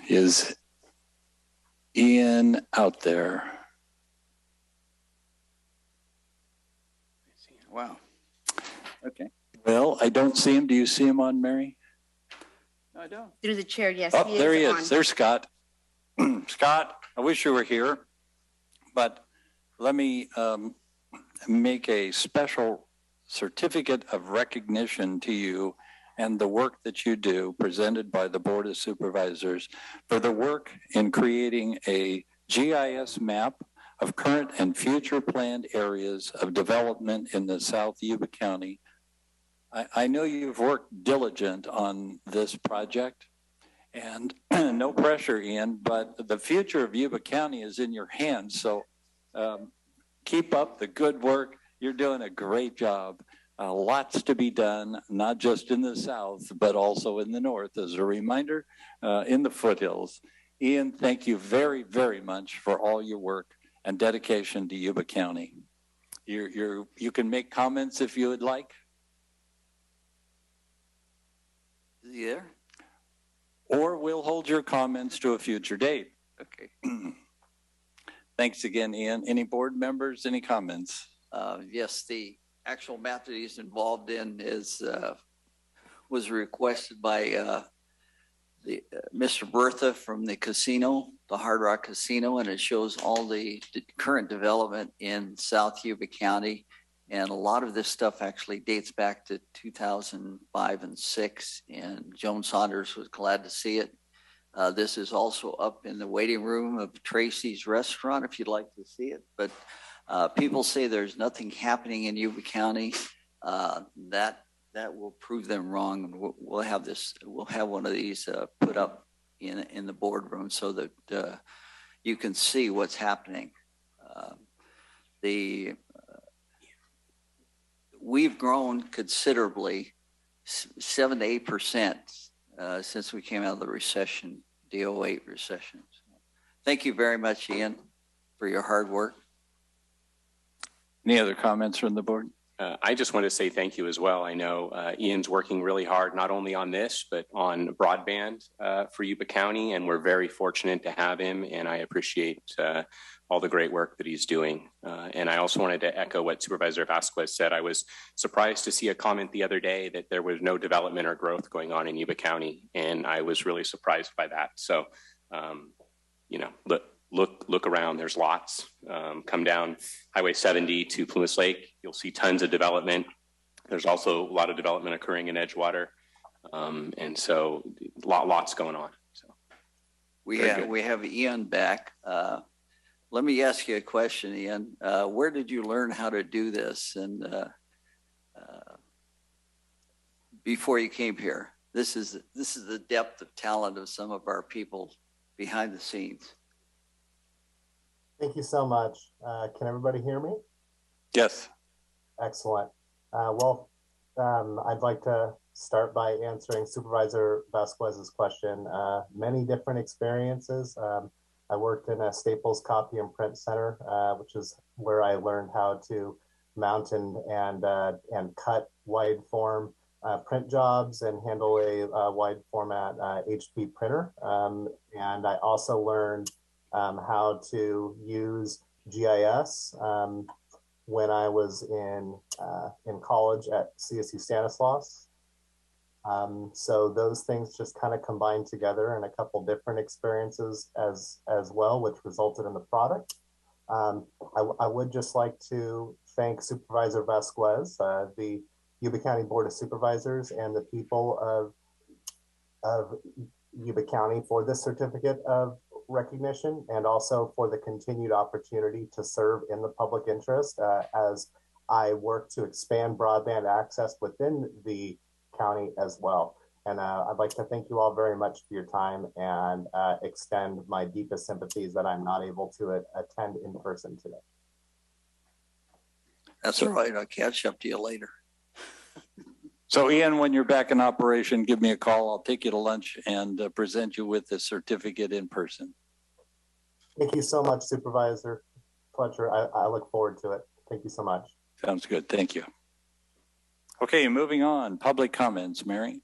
Is Ian out there? Wow. Okay. Well, I don't see him. Do you see him on, Mary? No, I don't. Through the chair, yes. Oh, he there he on. is. There's Scott. Scott, I wish you were here, but let me make a special certificate of recognition to you and the work that you do, presented by the Board of Supervisors, for the work in creating a GIS map of current and future planned areas of development in the South Yuba County. I know you've worked diligent on this project, and no pressure, Ian, but the future of Yuba County is in your hands. So keep up the good work. You're doing a great job. Lots to be done, not just in the South, but also in the North. As a reminder, in the foothills. Ian, thank you very, very much for all your work and dedication to Yuba County. You can make comments if you would like. Is he there? Or we'll hold your comments to a future date. Okay. Thanks again, Ian. Any board members, any comments? Yes, the actual map that he's involved in is was requested by Mr. Bertha from the casino, the Hard Rock Casino, and it shows all the current development in South Yuba County. And a lot of this stuff actually dates back to 2005 and 6, and Joan Saunders was glad to see it. This is also up in the waiting room of Tracy's restaurant, if you'd like to see it. But people say there's nothing happening in Yuba County. That will prove them wrong. And we'll have this. We'll have one of these put up in the boardroom so that you can see what's happening. We've grown considerably, 7 to 8% since we came out of the recession, the 08 recession. So thank you very much, Ian, for your hard work. Any other comments from the board? I just want to say thank you as well. I know Ian's working really hard, not only on this, but on broadband for Yuba County, and we're very fortunate to have him, and I appreciate all the great work that he's doing. And I also wanted to echo what Supervisor Vasquez said. I was surprised to see a comment the other day that there was no development or growth going on in Yuba County, and I was really surprised by that. So, you know, look around, there's lots. Come down Highway 70 to Plumas Lake, you'll see tons of development. There's also a lot of development occurring in Edgewater. And so lots going on. So we have Ian back. Let me ask you a question, Ian. Where did you learn how to do this? And before you came here, this is the depth of talent of some of our people behind the scenes. Thank you so much. Can everybody hear me? Yes. Excellent. I'd like to start by answering Supervisor Vasquez's question. Many different experiences. I worked in a Staples copy and print center, which is where I learned how to mount and cut wide form print jobs and handle a wide format HP printer. And I also learned how to use GIS when I was in college at CSU Stanislaus. So those things just kind of combined together in a couple different experiences as well, which resulted in the product. I would just like to thank Supervisor Vasquez, the Yuba County Board of Supervisors, and the people of Yuba County for this certificate of recognition, and also for the continued opportunity to serve in the public interest as I work to expand broadband access within the county as well. And I'd like to thank you all very much for your time and extend my deepest sympathies that I'm not able to attend in person today. That's all right. I'll catch up to you later. So Ian, when you're back in operation, give me a call. I'll take you to lunch and present you with the certificate in person. Thank you so much, Supervisor Fletcher. I look forward to it. Thank you so much. Sounds good. Thank you. Okay, moving on. Public comments, Mary.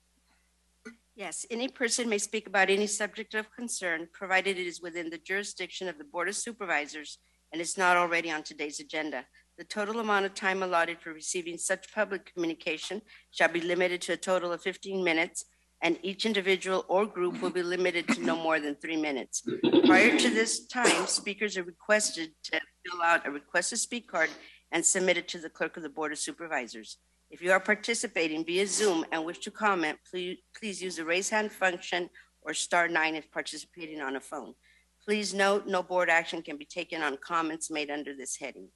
Yes, any person may speak about any subject of concern, provided it is within the jurisdiction of the Board of Supervisors and is not already on today's agenda. The total amount of time allotted for receiving such public communication shall be limited to a total of 15 minutes, and each individual or group will be limited to no more than 3 minutes. Prior to this time, speakers are requested to fill out a request to speak card and submit it to the clerk of the Board of Supervisors. If you are participating via Zoom and wish to comment, please use the raise hand function or *9 if participating on a phone. Please note, no board action can be taken on comments made under this heading.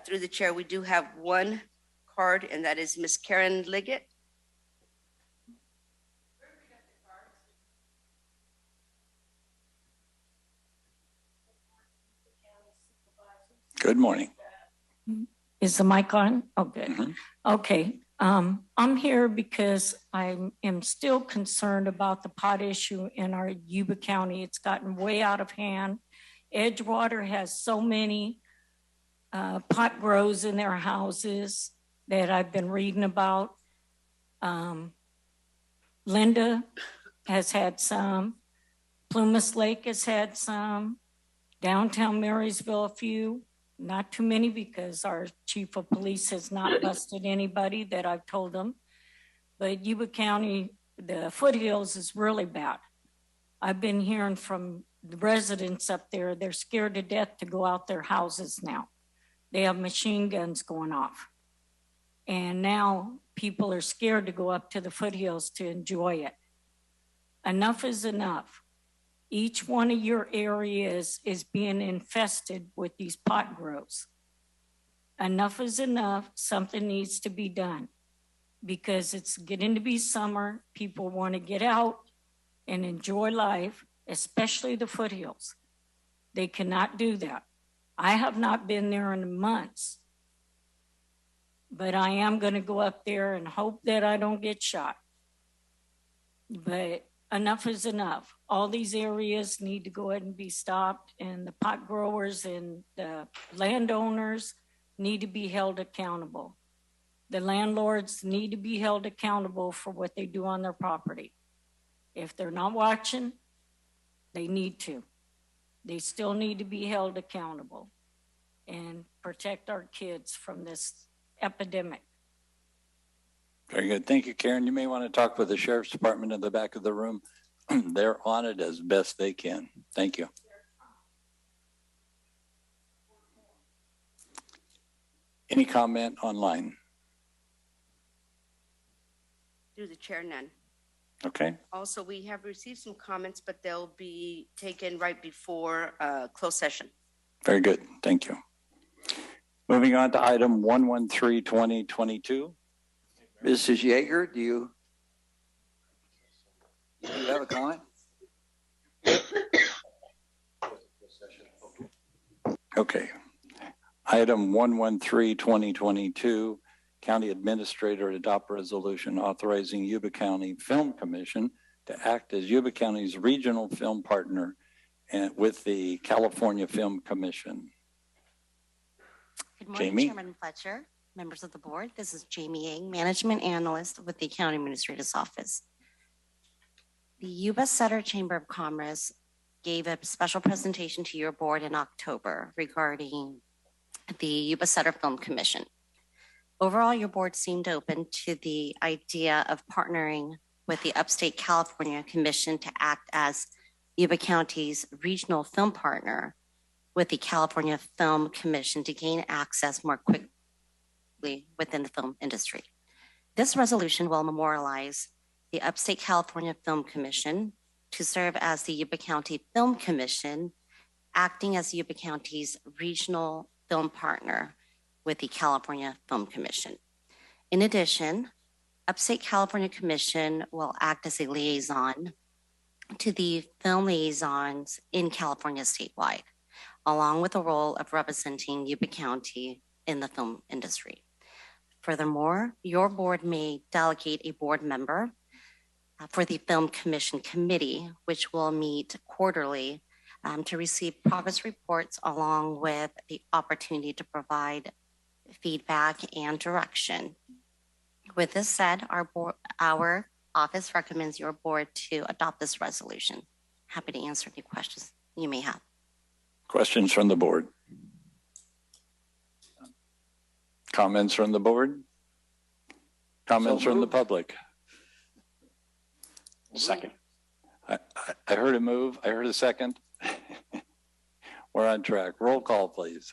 Through the chair, we do have one card, and that is Ms. Karen Liggett. Good morning. Is the mic on? Oh, good. Mm-hmm. Okay. I'm here because I am still concerned about the pot issue in our Yuba County. It's gotten way out of hand. Edgewater has so many pot grows in their houses that I've been reading about. Linda has had some. Plumas Lake has had some. Downtown Marysville, a few. Not too many because our chief of police has not busted anybody that I've told them. But Yuba County, the foothills is really bad. I've been hearing from the residents up there, they're scared to death to go out their houses now. They have machine guns going off. And now people are scared to go up to the foothills to enjoy it. Enough is enough. Each one of your areas is being infested with these pot grows. Enough is enough. Something needs to be done because it's getting to be summer. People want to get out and enjoy life, especially the foothills. They cannot do that. I have not been there in months, but I am going to go up there and hope that I don't get shot. But enough is enough. All these areas need to go ahead and be stopped, and the pot growers and the landowners need to be held accountable. The landlords need to be held accountable for what they do on their property. If they're not watching, they need to. They still need to be held accountable and protect our kids from this epidemic. Very good. Thank you, Karen. You may want to talk with the Sheriff's Department in the back of the room. They're on it as best they can. Thank you. Any comment online? Through the chair, none. Okay. Also, we have received some comments, but they'll be taken right before closed session. Very good. Thank you. Moving on to item 113-2022. Mrs. Yeager, do you have a comment? Okay. Item 113-2022, County Administrator adopt resolution authorizing Yuba County Film Commission to act as Yuba County's regional film partner and with the California Film Commission. Good morning, Jamie. Chairman Fletcher, members of the board. This is Jamie Yang, Management Analyst with the County Administrator's Office. The Yuba-Sutter Chamber of Commerce gave a special presentation to your board in October regarding the Yuba-Sutter Film Commission. Overall, your board seemed open to the idea of partnering with the Upstate California Commission to act as Yuba County's regional film partner with the California Film Commission to gain access more quickly within the film industry. This resolution will memorialize the Upstate California Film Commission to serve as the Yuba County Film Commission, acting as Yuba County's regional film partner with the California Film Commission. In addition, Upstate California Commission will act as a liaison to the film liaisons in California statewide, along with the role of representing Yuba County in the film industry. Furthermore, your board may delegate a board member for the Film Commission Committee, which will meet quarterly to receive progress reports along with the opportunity to provide feedback and direction. With this said, our office recommends your board to adopt this resolution. Happy to answer any questions you may have. Questions from the board? Comments from the board? Comments from the public? Second. I heard a move. I heard a second. We're on track. Roll call, please.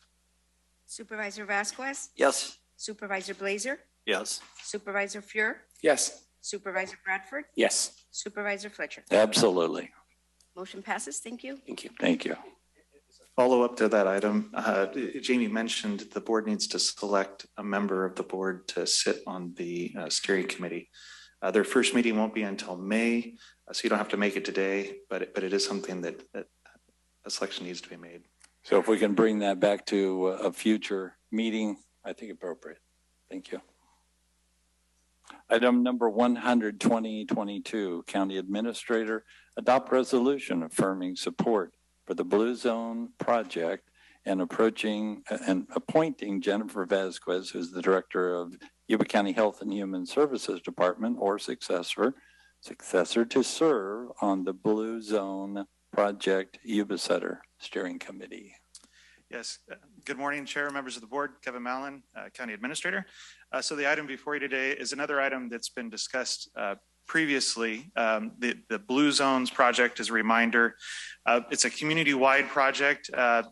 Supervisor Vasquez, Yes. Supervisor Blazer, Yes. Supervisor Fuhr, Yes. Supervisor Bradford, Yes. Supervisor Fletcher. Absolutely. Motion passes. Thank you. Thank you. Thank you. Follow up to that item, Jamie mentioned the board needs to select a member of the board to sit on the steering committee. Their first meeting won't be until May, so you don't have to make it today, but it is something that a selection needs to be made. So if we can bring that back to a future meeting, I think appropriate. Thank you. Item number 100, 2022, County Administrator, adopt resolution affirming support for the Blue Zone project and appointing Jennifer Vasquez, who's the Director of Yuba County Health and Human Services Department, or successor to serve on the Blue Zone project Yuba-Sutter Steering Committee. Yes. Good morning, Chair, members of the board. Kevin Mallon, County Administrator. So the item before you today is another item that's been discussed previously. The Blue Zones project, as a reminder, it's a community-wide project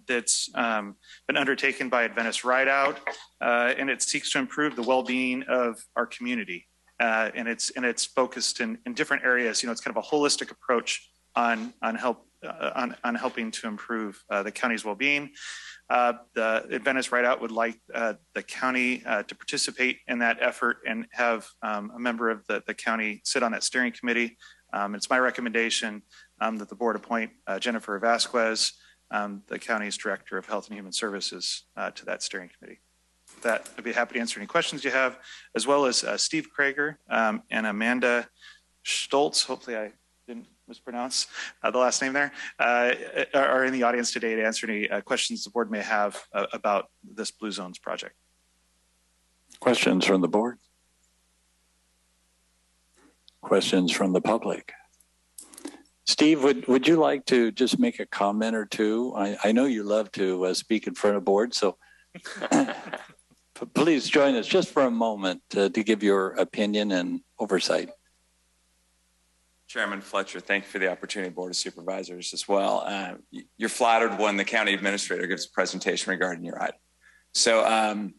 that's been undertaken by Adventist Rideout, and it seeks to improve the well-being of our community. And it's focused in different areas. You know, it's kind of a holistic approach on helping to improve the county's well-being. The Adventist Rideout would like the county to participate in that effort and have a member of the county sit on that steering committee. It's my recommendation that the board appoint Jennifer Vasquez, the county's Director of Health and Human Services, to that steering committee. With that, I'd be happy to answer any questions you have, as well as Steve Krager and Amanda Stoltz. Hopefully I didn't mispronounce the last name there, are in the audience today to answer any questions the board may have about this Blue Zones project. Questions from the board? Questions from the public? Steve, would you like to just make a comment or two? I know you love to speak in front of board, so please join us just for a moment to give your opinion and oversight. Chairman Fletcher, thank you for the opportunity, Board of Supervisors as well. You're flattered when the county administrator gives a presentation regarding your item. So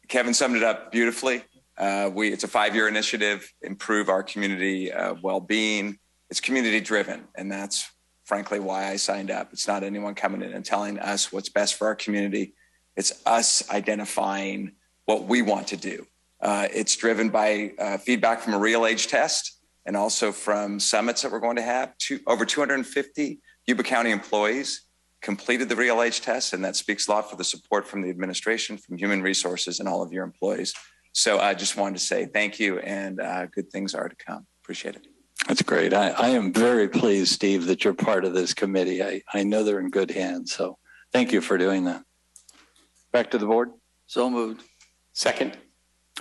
Kevin summed it up beautifully. It's a 5-year initiative, improve our community well-being. It's community driven, and that's frankly why I signed up. It's not anyone coming in and telling us what's best for our community. It's us identifying what we want to do. It's driven by feedback from a real age test, and also from summits that we're going to have. Over 250 Yuba County employees completed the real age test, and that speaks a lot for the support from the administration, from human resources, and all of your employees. So I just wanted to say thank you, and good things are to come. Appreciate it. That's great. I am very pleased, Steve, that you're part of this committee. I know they're in good hands, so thank you for doing that. Back to the board. So moved. Second.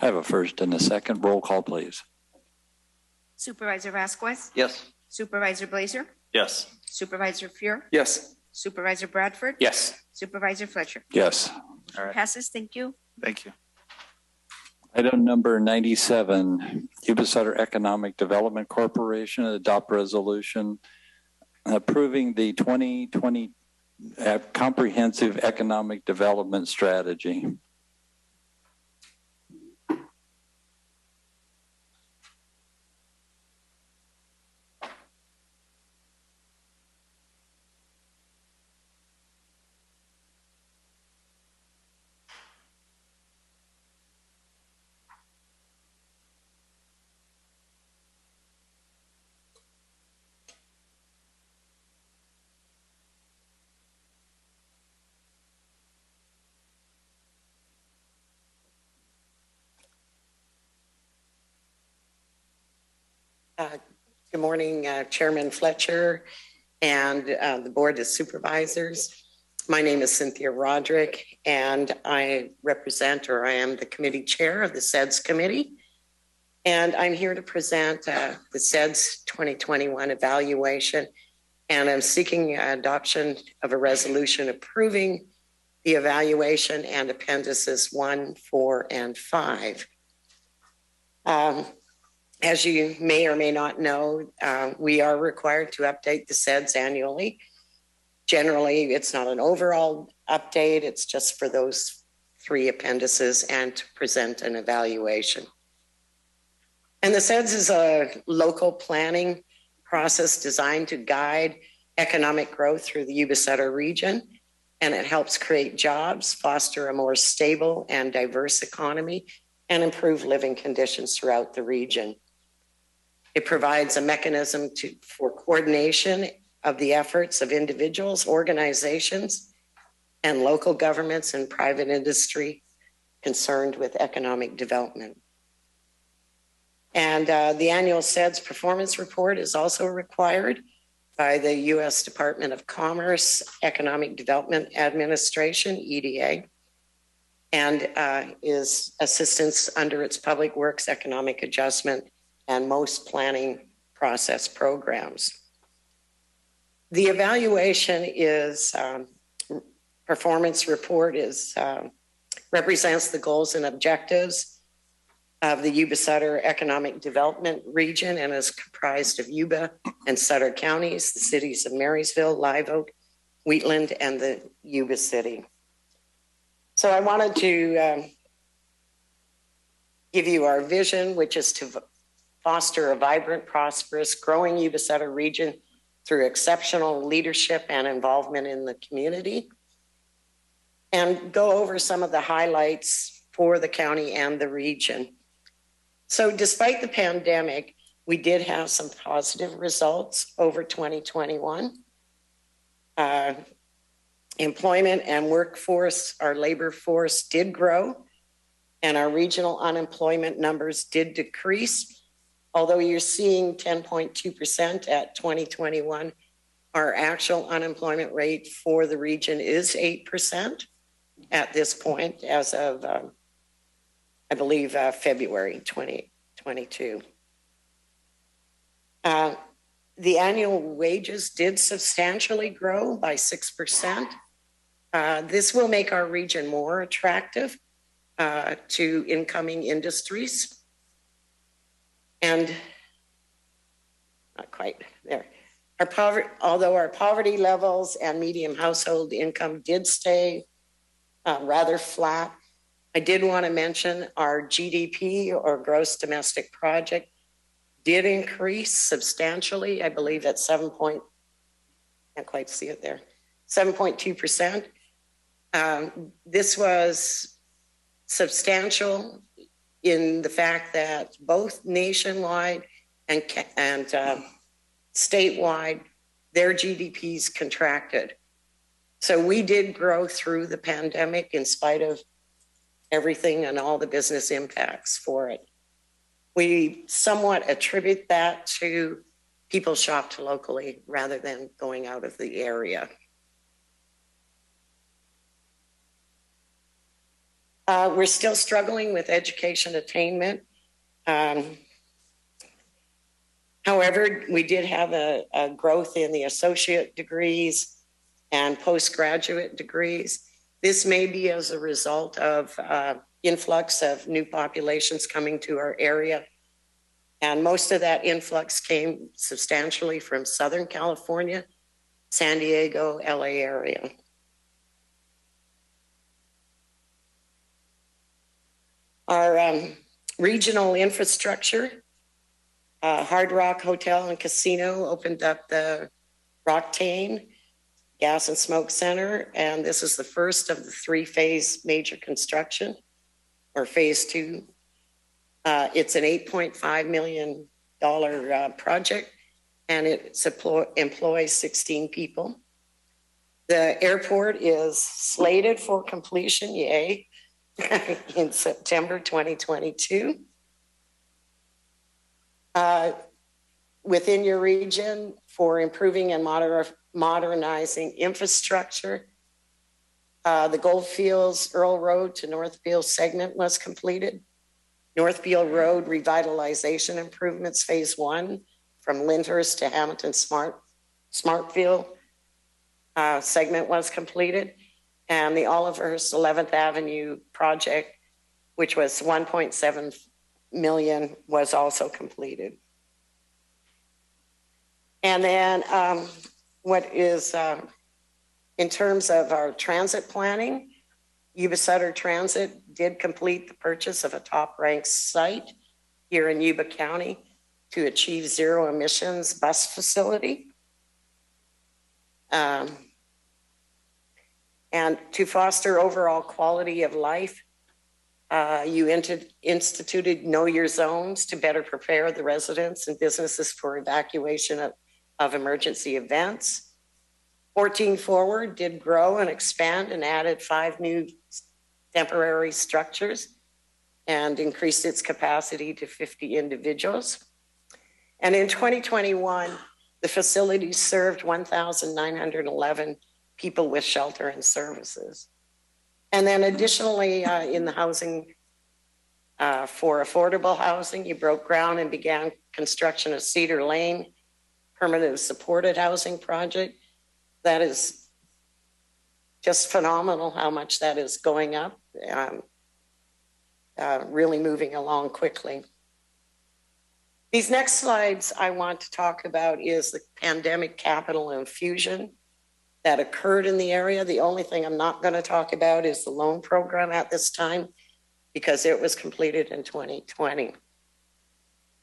I have a first and a second. Roll call, please. Supervisor Vasquez, Yes. Supervisor Blazer, Yes. Supervisor Fuhr, Yes. Supervisor Bradford, Yes. Supervisor Fletcher. Yes. All right. Passes. Thank you. Thank you. Item number 97, Yuba-Sutter Economic Development Corporation adopt resolution approving the 2020 Comprehensive Economic Development Strategy. Good morning, Chairman Fletcher and the Board of Supervisors. My name is Cynthia Roderick, and I am the committee chair of the SEDS committee. And I'm here to present the SEDS 2021 evaluation, and I'm seeking adoption of a resolution approving the evaluation and appendices 1, 4, and 5. As you may or may not know, we are required to update the SEDS annually. Generally, it's not an overall update, it's just for those 3 appendices and to present an evaluation. And the SEDS is a local planning process designed to guide economic growth through the Yuba-Sutter region, and it helps create jobs, foster a more stable and diverse economy, and improve living conditions throughout the region. It provides a mechanism for coordination of the efforts of individuals, organizations, and local governments and private industry concerned with economic development. And the annual SEDS performance report is also required by the U.S. Department of Commerce, Economic Development Administration, EDA, and is assistance under its Public Works Economic Adjustment and most planning process programs. The evaluation is, performance report is, represents the goals and objectives of the Yuba-Sutter Economic Development Region and is comprised of Yuba and Sutter counties, the cities of Marysville, Live Oak, Wheatland, and the Yuba City. So I wanted to give you our vision, which is to foster a vibrant, prosperous, growing Yuba-Sutter region through exceptional leadership and involvement in the community, and go over some of the highlights for the county and the region. So despite the pandemic, we did have some positive results over 2021. Employment and workforce, our labor force did grow, and our regional unemployment numbers did decrease. Although you're seeing 10.2% at 2021, our actual unemployment rate for the region is 8% at this point as of, I believe, February 2022. The annual wages did substantially grow by 6%. This will make our region more attractive to incoming industries. And not quite there. Although our poverty levels and median household income did stay rather flat, I did want to mention our GDP, or gross domestic product, did increase substantially. I believe at 7.2%. This was substantial in the fact that both nationwide and statewide, their GDPs contracted. So we did grow through the pandemic in spite of everything and all the business impacts for it. We somewhat attribute that to people shopped locally rather than going out of the area. We're still struggling with education attainment. However, we did have a growth in the associate degrees and postgraduate degrees. This may be as a result of influx of new populations coming to our area. And most of that influx came substantially from Southern California, San Diego, LA area. Our regional infrastructure, Hard Rock Hotel and Casino opened up the Rocktain Gas and Smoke Center, and this is the first of the 3-phase major construction, or phase 2. It's an $8.5 million project, and it employs 16 people. The airport is slated for completion, yay, in September 2022. Within your region, for improving and modernizing infrastructure, the Goldfields Earl Road to Northfield segment was completed. Northfield Road Revitalization Improvements Phase 1 from Lyndhurst to Hamilton Smartfield segment was completed. And the Olivehurst 11th Avenue project, which was 1.7 million, was also completed. And then what is, in terms of our transit planning, Yuba-Sutter Transit did complete the purchase of a top-ranked site here in Yuba County to achieve zero emissions bus facility. And to foster overall quality of life, you instituted Know Your Zones to better prepare the residents and businesses for evacuation of emergency events. 14 Forward did grow and expand and added 5 new temporary structures and increased its capacity to 50 individuals. And in 2021, the facility served 1,911 people with shelter and services. And then additionally, in the housing for affordable housing, you broke ground and began construction of Cedar Lane permanent supported housing project. That is just phenomenal how much that is going up, really moving along quickly. These next slides I want to talk about is the pandemic capital infusion that occurred in the area. The only thing I'm not going to talk about is the loan program at this time because it was completed in 2020.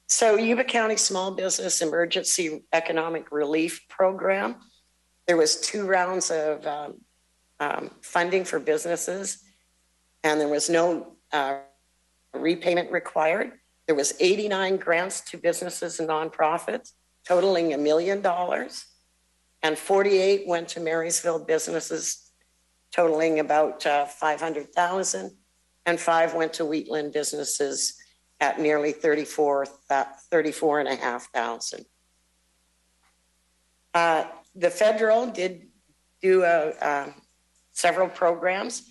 So Yuba County Small Business Emergency Economic Relief Program, there was 2 rounds of funding for businesses and there was no repayment required. There was 89 grants to businesses and nonprofits, totaling $1 million. And 48 went to Marysville businesses, totaling about 500,000. And 5 went to Wheatland businesses at nearly 34,500. The federal did do several programs,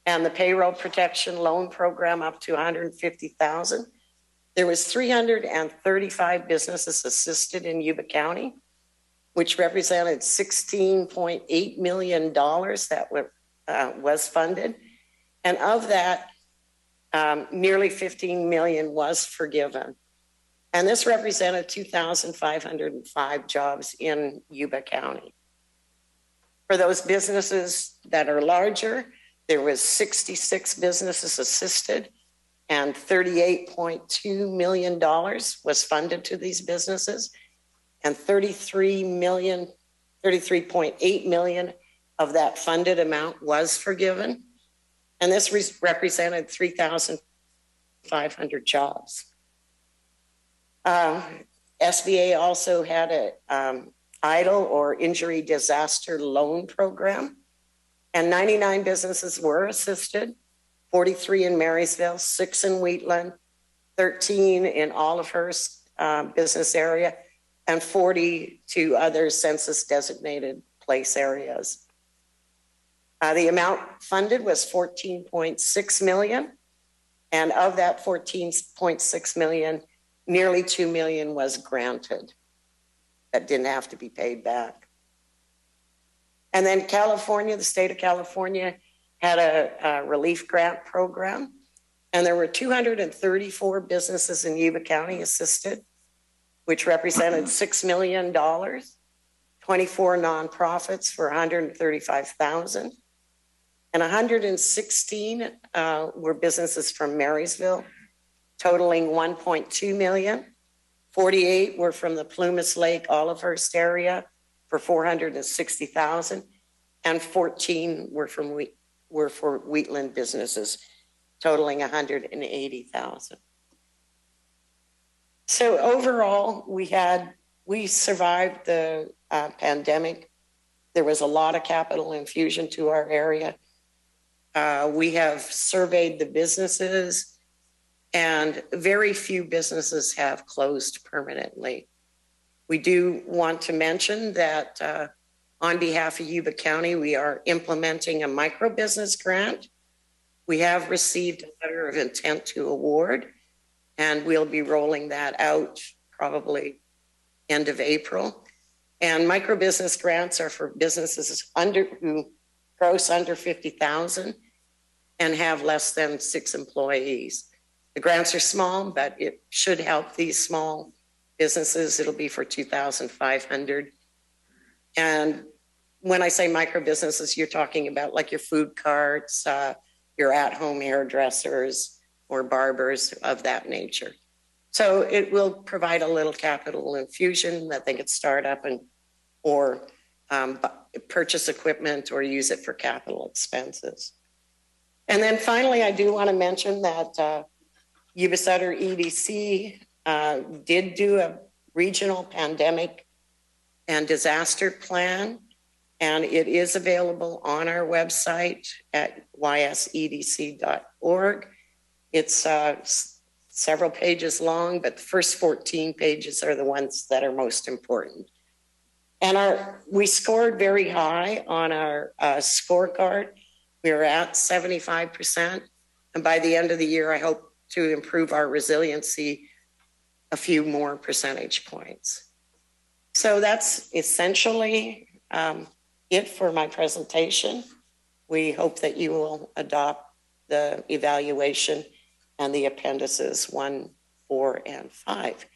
and the payroll protection loan program up to 150,000. There was 335 businesses assisted in Yuba County, which represented $16.8 million that was funded. And of that, nearly 15 million was forgiven. And this represented 2,505 jobs in Yuba County. For those businesses that are larger, there was 66 businesses assisted and $38.2 million was funded to these businesses. And 33.8 million of that funded amount was forgiven. And this represented 3,500 jobs. SBA also had a idle or injury disaster loan program, and 99 businesses were assisted, 43 in Marysville, 6 in Wheatland, 13 in Olivehurst business area, and 42 other census designated place areas. The amount funded was $14.6 million. And of that $14.6 million, nearly $2 million was granted that didn't have to be paid back. And then California, the state of California had a relief grant program. And there were 234 businesses in Yuba County assisted, which represented $6 million, 24 nonprofits for $135,000. And 116 were businesses from Marysville, totaling $1.2 million. 48 were from the Plumas Lake, Olivehurst area for $460,000. And 14 were for Wheatland businesses, totaling $180,000. So overall, we survived the pandemic. There was a lot of capital infusion to our area. We have surveyed the businesses, and very few businesses have closed permanently. We do want to mention that on behalf of Yuba County, we are implementing a micro business grant. We have received a letter of intent to award, And we'll be rolling that out probably end of April. And micro business grants are for businesses who gross under 50,000 and have less than 6 employees. The grants are small, but it should help these small businesses. It'll be for $2,500. And when I say micro businesses, you're talking about like your food carts, your at-home hairdressers or barbers of that nature. So it will provide a little capital infusion that they could start up or purchase equipment or use it for capital expenses. And then finally, I do want to mention that Yuba-Sutter EDC did do a regional pandemic and disaster plan, and it is available on our website at ysedc.org. It's several pages long, but the first 14 pages are the ones that are most important. And we scored very high on our scorecard. We were at 75%. And by the end of the year, I hope to improve our resiliency a few more percentage points. So that's essentially it for my presentation. We hope that you will adopt the evaluation and the appendices 1, 4, and 5.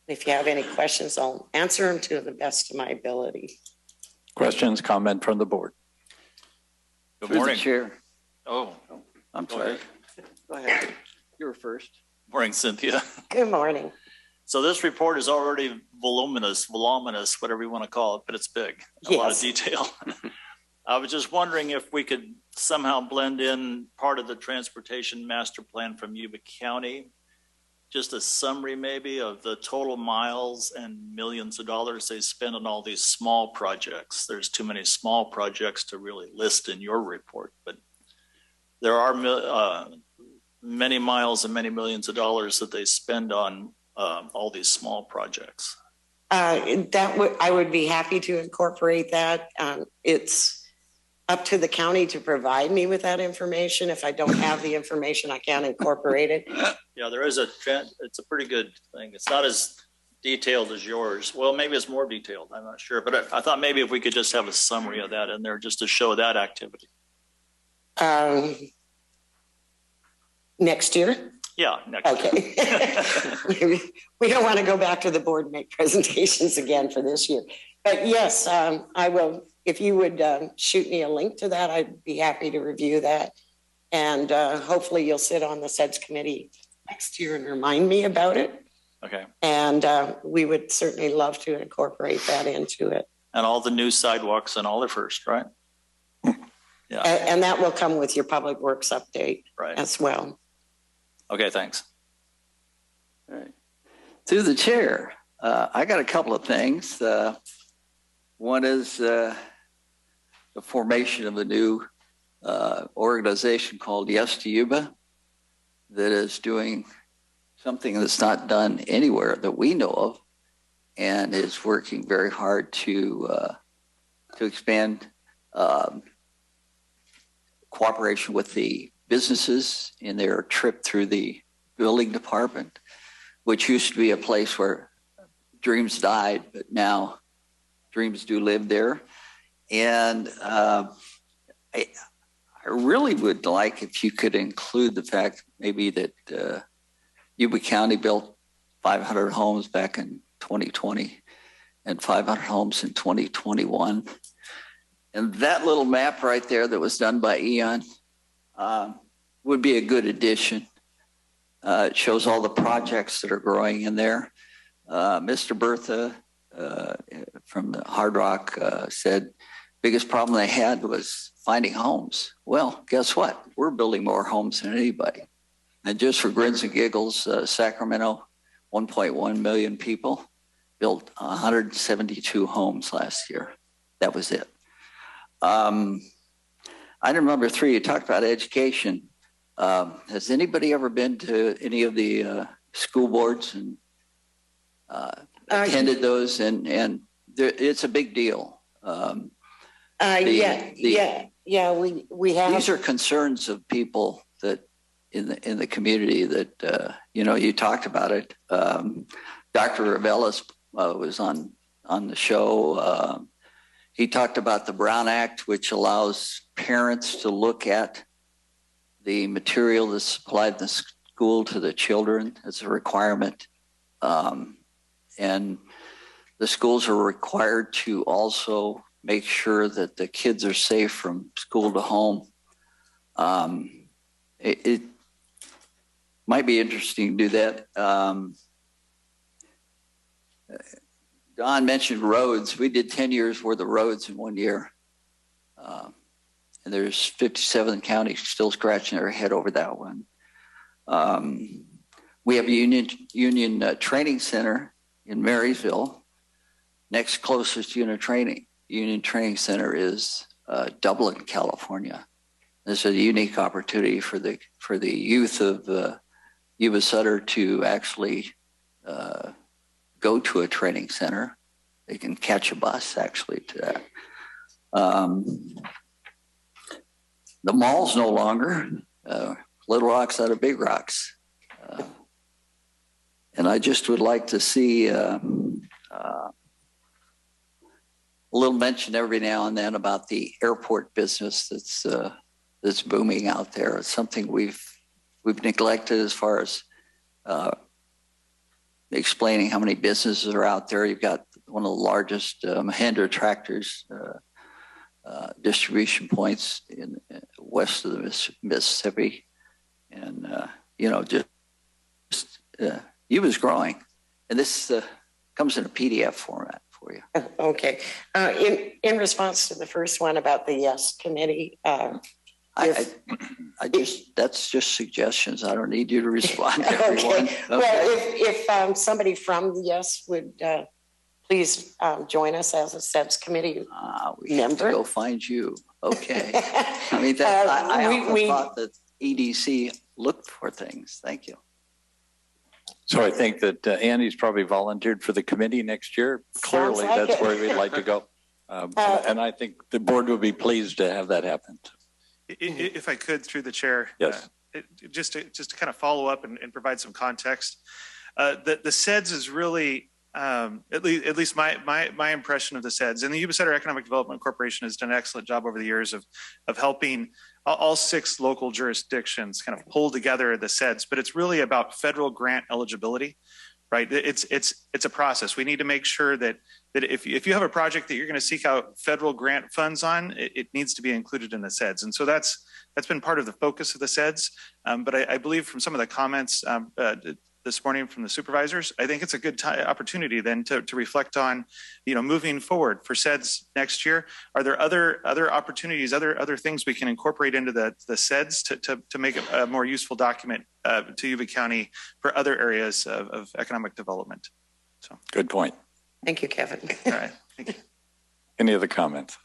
If you have any questions, I'll answer them to the best of my ability. Questions, comment from the board? Good morning. Chair. Oh, I'm sorry. Go ahead. You were first. morning, Cynthia. Good morning. So this report is already voluminous, whatever you want to call it, but it's big, a lot of detail. I was just wondering if we could somehow blend in part of the transportation master plan from Yuba County, just a summary maybe of the total miles and millions of dollars they spend on all these small projects. There's too many small projects to really list in your report, but there are many miles and many millions of dollars that they spend on all these small projects. I would be happy to incorporate that. It's up to the county to provide me with that information. If I don't have the information, I can't incorporate it. Yeah, there is it's a pretty good thing. It's not as detailed as yours. Well, maybe it's more detailed. I'm not sure, but I thought maybe if we could just have a summary of that in there just to show that activity. Next year? Yeah, next year. We don't want to go back to the board and make presentations again for this year. But yes, I will. If you would shoot me a link to that, I'd be happy to review that. And hopefully you'll sit on the SEDS committee next year and remind me about it. Okay. And we would certainly love to incorporate that into it. And all the new sidewalks and all the first, right? Yeah. And that will come with your public works update as well. Okay, thanks. All right. Through the chair, I got a couple of things. One is the formation of a new organization called Yes to Yuba that is doing something that's not done anywhere that we know of, and is working very hard to expand cooperation with the businesses in their trip through the building department, which used to be a place where dreams died, but now dreams do live there. And I really would like if you could include the fact maybe that Yuba County built 500 homes back in 2020 and 500 homes in 2021. And that little map right there that was done by Eon would be a good addition. It shows all the projects that are growing in there. Mr. Bertha from the Hard Rock said biggest problem they had was finding homes. Well, guess what? We're building more homes than anybody. And just for grins and giggles, Sacramento, 1.1 million people, built 172 homes last year. That was it. Item number 3, you talked about education. Has anybody ever been to any of the school boards and attended those? And it's a big deal. We have. These are concerns of people that in the community that, you talked about it. Dr. Ravelis was on the show. He talked about the Brown Act, which allows parents to look at the material that's supplied in the school to the children as a requirement. And the schools are required to also make sure that the kids are safe from school to home. It might be interesting to do that. Don mentioned roads. We did 10 years worth of roads in 1 year. And there's 57 counties still scratching their head over that one. We have a Union Training Center in Marysville. Next closest Union Training Center is Dublin, California. This is a unique opportunity for the youth of Yuba-Sutter to actually go to a training center. They can catch a bus actually to that. The mall's no longer. Little Rock's out of Big Rocks. And I just would like to see a little mention every now and then about the airport business that's booming out there. It's something we've neglected as far as explaining how many businesses are out there. You've got one of the largest Mahindra tractors distribution points in west of the Mississippi, and Yuba's growing, and this comes in a PDF format for you. Okay. In response to the first one about the Yes Committee, that's just suggestions. I don't need you to respond to everyone. Okay. Well, if somebody from the Yes would please join us as a SEDS committee we member. Have to go find you. Okay. I mean, I thought that EDC looked for things. Thank you. So I think that Annie's probably volunteered for the committee next year. Clearly, like that's it. where we'd like to go. And I think the board would be pleased to have that happen. If I could, through the chair, yes. Just to kind of follow up and provide some context, the SEDS is really, at least my impression of the SEDS, and the Yuba-Sutter Economic Development Corporation has done an excellent job over the years of helping all 6 local jurisdictions kind of pull together the SEDS, but it's really about federal grant eligibility, right? It's a process. We need to make sure that if you have a project that you're going to seek out federal grant funds on, it needs to be included in the SEDS. And so that's been part of the focus of the SEDS. But I believe from some of the comments this morning from the supervisors, I think it's a good opportunity then to reflect on, moving forward for SEDS next year. Are there other opportunities, other things we can incorporate into the SEDS to make a more useful document to Yuba County for other areas of economic development? So good point. Thank you, Kevin. All right. Thank you. Any other comments?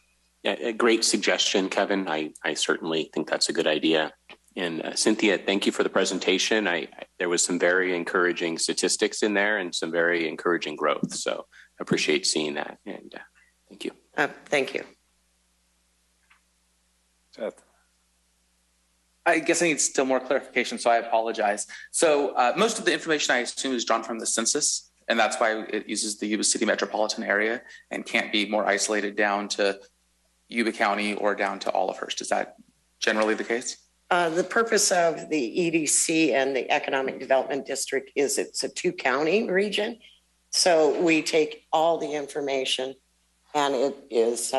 Yeah, a great suggestion, Kevin. I certainly think that's a good idea. And Cynthia, thank you for the presentation. There was some very encouraging statistics in there and some very encouraging growth. So I appreciate seeing that. And thank you. Thank you. Seth. I guess I need still more clarification, so I apologize. So most of the information I assume is drawn from the census, and that's why it uses the Yuba City metropolitan area and can't be more isolated down to Yuba County or down to Olivehurst. Is that generally the case? The purpose of the EDC and the Economic Development District is it's a 2-county region. So we take all the information and it is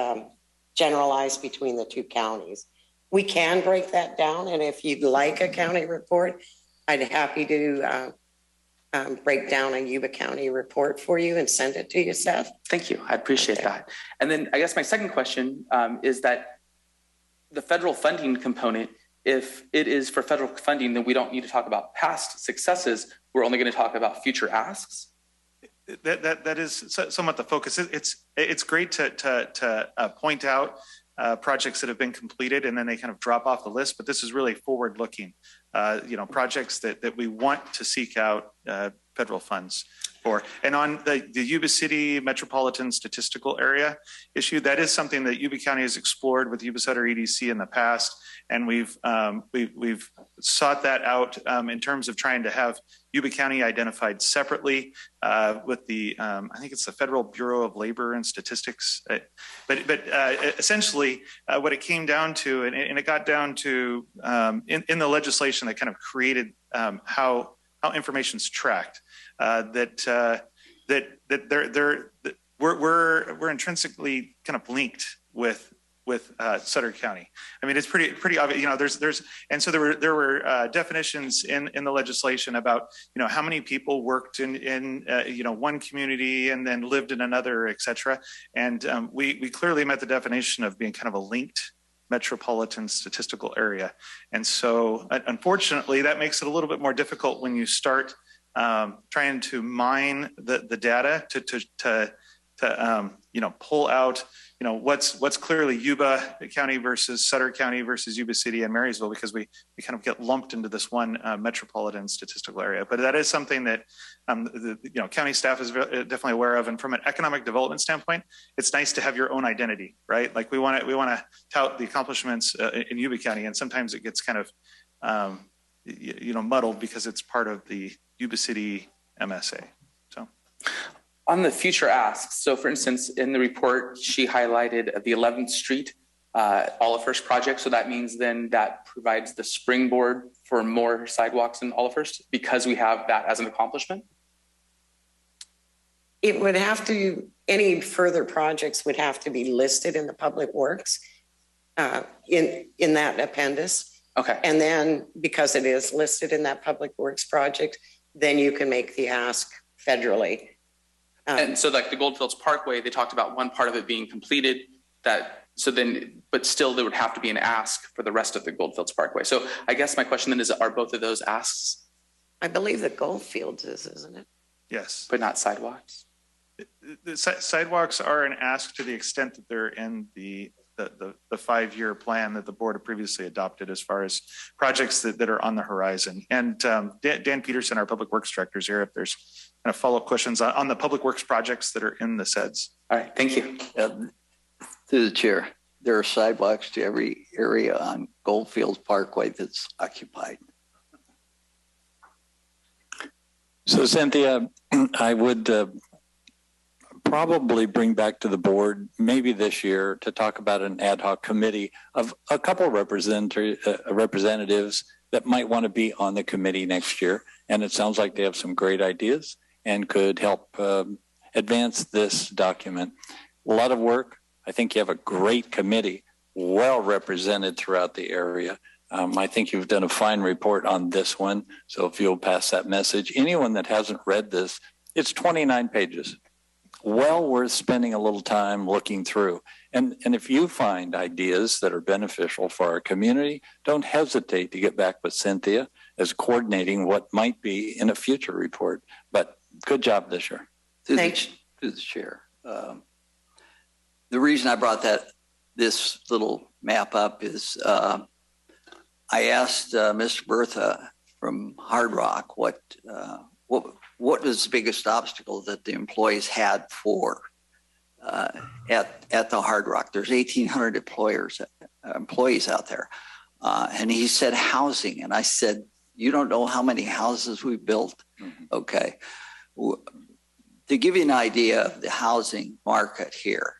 generalized between the 2 counties. We can break that down. And if you'd like a county report, I'd happy to break down a Yuba County report for you and send it to you, Seth. Thank you. I appreciate that. And then I guess my second question is that the federal funding component, if it is for federal funding, then we don't need to talk about past successes. We're only going to talk about future asks. That is somewhat the focus. It's great to point out projects that have been completed and then they kind of drop off the list, but this is really forward-looking, projects that we want to seek out federal funds for. And on the Yuba City metropolitan statistical area issue, that is something that Yuba County has explored with Yuba-Sutter EDC in the past, and we've sought that out in terms of trying to have Yuba County identified separately with the I think it's the Federal Bureau of Labor and Statistics, but essentially what it came down to, and it got down to in the legislation that kind of created how information's tracked. We're intrinsically kind of linked with Sutter County. I mean, it's pretty obvious. And so there were definitions in the legislation about how many people worked in one community and then lived in another, et cetera. And we clearly met the definition of being kind of a linked metropolitan statistical area. And so unfortunately, that makes it a little bit more difficult when you start trying to mine the data to pull out what's clearly Yuba County versus Sutter County versus Yuba City and Marysville, because we kind of get lumped into this one metropolitan statistical area. But that is something that the county staff is definitely aware of. And from an economic development standpoint, it's nice to have your own identity, right? Like we want to tout the accomplishments in Yuba County, and sometimes it gets kind of muddled because it's part of the Yuba City MSA. So. On the future asks, so for instance, in the report, she highlighted the 11th Street Olivehurst project. So that means then that provides the springboard for more sidewalks in Olivehurst because we have that as an accomplishment? It would have to, any further projects would have to be listed in the Public Works in that appendix. Okay. And then because it is listed in that Public Works project, then you can make the ask federally. And so like the Goldfields Parkway, they talked about one part of it being completed, but still there would have to be an ask for the rest of the Goldfields Parkway. So I guess my question then is, are both of those asks? I believe the Goldfields is, isn't it? Yes. But not sidewalks? The sidewalks are an ask to the extent that they're in the 5-year plan that the board had previously adopted as far as projects that are on the horizon. And Dan Peterson, our Public Works Director, is here if there's kind of follow-up questions on the Public Works projects that are in the SEDS. All right, thank you. Through the chair, there are sidewalks to every area on Goldfields Parkway that's occupied. So Cynthia, I would probably bring back to the board maybe this year to talk about an ad hoc committee of a couple of representatives that might want to be on the committee next year. And it sounds like they have some great ideas and could help advance this document. A lot of work. I think you have a great committee, well represented throughout the area. I think you've done a fine report on this one. So if you'll pass that message, anyone that hasn't read this, it's 29 pages. Well worth spending a little time looking through. And if you find ideas that are beneficial for our community, don't hesitate to get back with Cynthia as coordinating what might be in a future report. But good job this year. Thanks. To the chair. The reason I brought this little map up is I asked Mr. Bertha from Hard Rock what was the biggest obstacle that the employees had for at the Hard Rock. There's 1,800 employees out there. And he said housing. And I said, you don't know how many houses we built? Mm-hmm. Okay. To give you an idea of the housing market here,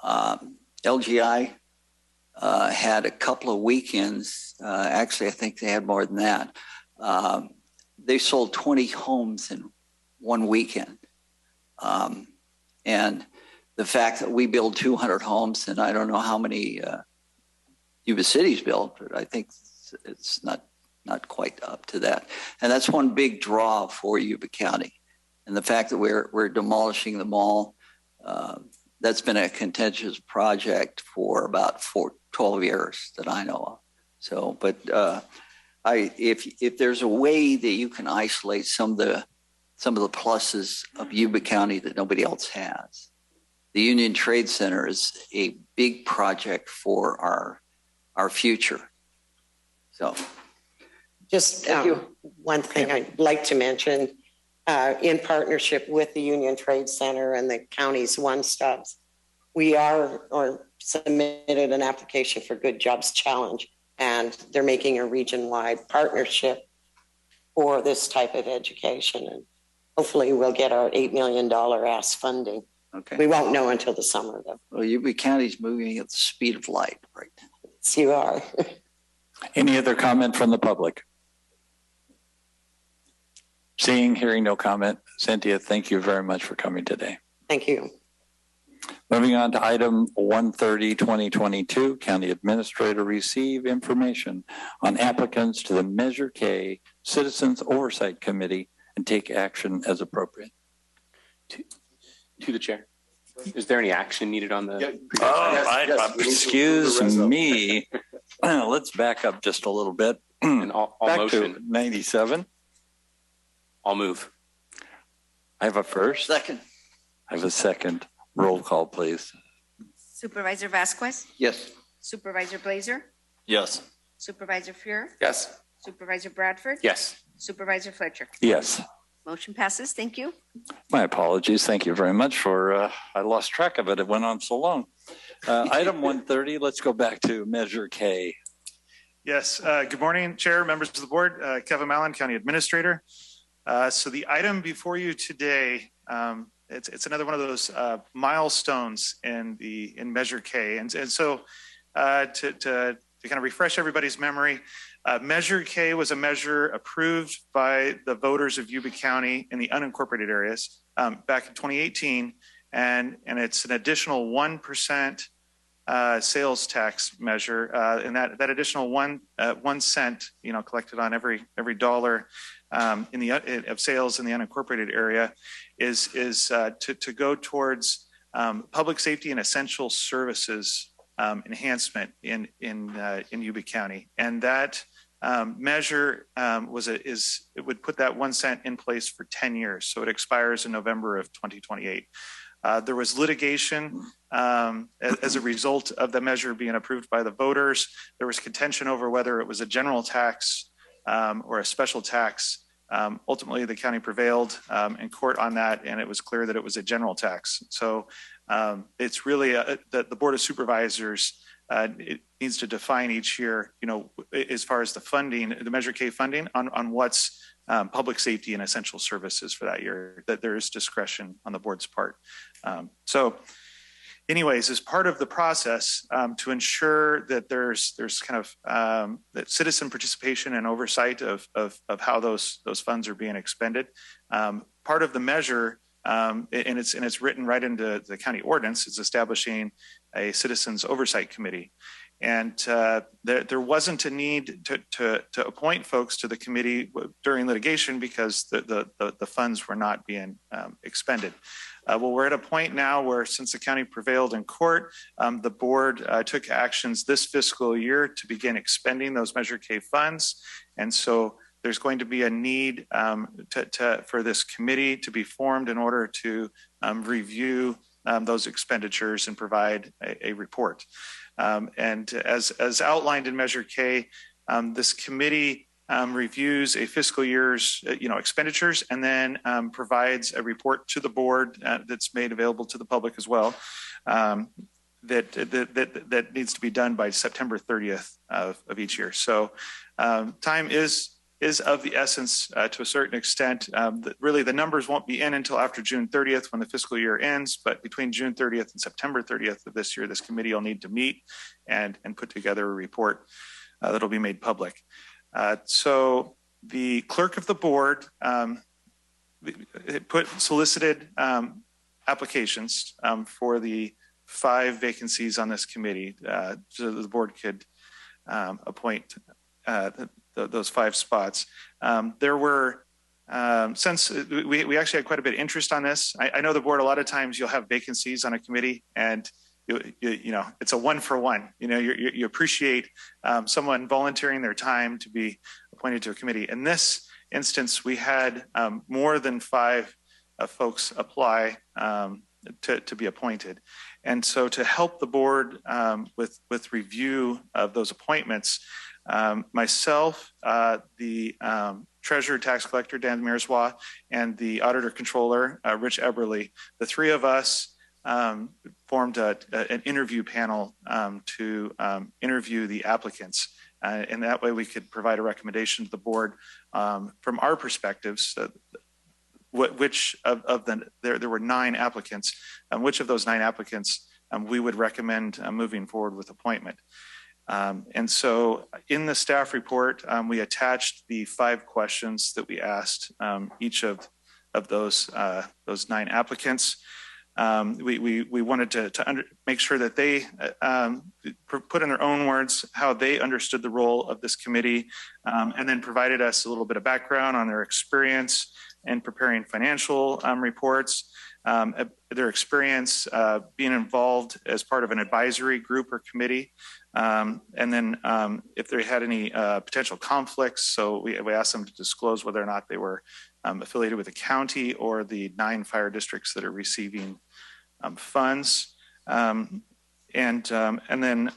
LGI had a couple of weekends. Actually, I think they had more than that. They sold 20 homes in one weekend. And the fact that we build 200 homes, and I don't know how many Yuba City's built, but I think it's not quite up to that. And that's one big draw for Yuba County. And the fact that we're demolishing the mall, that's been a contentious project for about 12 years that I know of. So, but if there's a way that you can isolate some of the pluses of Yuba County that nobody else has, the Union Trade Center is a big project for our future. So, Just one thing I'd like to mention, in partnership with the Union Trade Center and the county's one-stops, we submitted an application for Good Jobs Challenge, and they're making a region-wide partnership for this type of education. And hopefully we'll get our $8 million ask funding. okay. We won't know until the summer, though. Well, Yuba County's moving at the speed of light right now. Yes, you are. Any other comment from the public? Seeing, hearing no comment. Cynthia, thank you very much for coming today. Thank you. Moving on to item 130, 2022, County Administrator receive information on applicants to the Measure K Citizens Oversight Committee and take action as appropriate. To the chair. Is there any action needed on the? Excuse me. Let's back up just a little bit. And I'll Back motion. to 97. I'll move. I have a first. Second. I have a second. Roll call, please. Supervisor Vasquez, Yes. Supervisor Blazer, Yes. Supervisor Fuhr, Yes. Supervisor Bradford, Yes. Supervisor Fletcher. Yes. Motion passes. Thank you. My apologies. Thank you very much for, I lost track of it. It went on so long. Item 130, let's go back to Measure K. Yes, good morning, Chair, members of the board, Kevin Mallon, County Administrator. So the item before you today, it's another one of those milestones in Measure K. And so to kind of refresh everybody's memory, Measure K was a measure approved by the voters of Yuba County in the unincorporated areas back in 2018. And it's an additional 1% sales tax measure, and that additional 1 cent, collected on every dollar of sales in the unincorporated area is to go towards public safety and essential services enhancement in Yuba County, and that measure it would put that 1 cent in place for 10 years, so it expires in November of 2028. There was litigation as a result of the measure being approved by the voters. There was contention over whether it was a general tax or a special tax. Ultimately, the county prevailed in court on that, and it was clear that it was a general tax. So it's really the Board of Supervisors it needs to define each year, as far as the funding, the Measure K funding on what's public safety and essential services for that year, that there is discretion on the board's part. So anyways, as part of the process to ensure that there's kind of that citizen participation and oversight of how those funds are being expended, part of the measure, and it's written right into the county ordinance, is establishing a citizens oversight committee. And there wasn't a need to appoint folks to the committee during litigation because the funds were not being expended. Well, we're at a point now where, since the county prevailed in court, the board took actions this fiscal year to begin expending those Measure K funds. And so there's going to be a need for this committee to be formed in order to review those expenditures and provide a report. And as outlined in Measure K, this committee reviews a fiscal year's expenditures and then provides a report to the board that's made available to the public as well. That needs to be done by September 30th of each year. So time is of the essence to a certain extent. Really, the numbers won't be in until after June 30th when the fiscal year ends, but between June 30th and September 30th of this year, this committee will need to meet and put together a report that'll be made public. So the clerk of the board solicited applications for the 5 vacancies on this committee so that the board could appoint those 5 spots. There were, since we actually had quite a bit of interest on this. I know the board, a lot of times you'll have vacancies on a committee and it's a 1-for-1. You appreciate someone volunteering their time to be appointed to a committee. In this instance, we had more than 5 folks apply to be appointed. And so to help the board with review of those appointments, myself, the treasurer tax collector, Dan Mirswa, and the auditor controller, Rich Eberly, the three of us formed an interview panel to interview the applicants. And that way we could provide a recommendation to the board from our perspectives. Which of there were 9 applicants, which of those 9 applicants we would recommend moving forward with appointment. And so in the staff report, we attached the 5 questions that we asked each of those 9 applicants. We wanted to make sure that they put in their own words how they understood the role of this committee, and then provided us a little bit of background on their experience in preparing financial reports, their experience being involved as part of an advisory group or committee, and then if they had any potential conflicts. So we asked them to disclose whether or not they were affiliated with the county or the 9 fire districts that are receiving funds, and then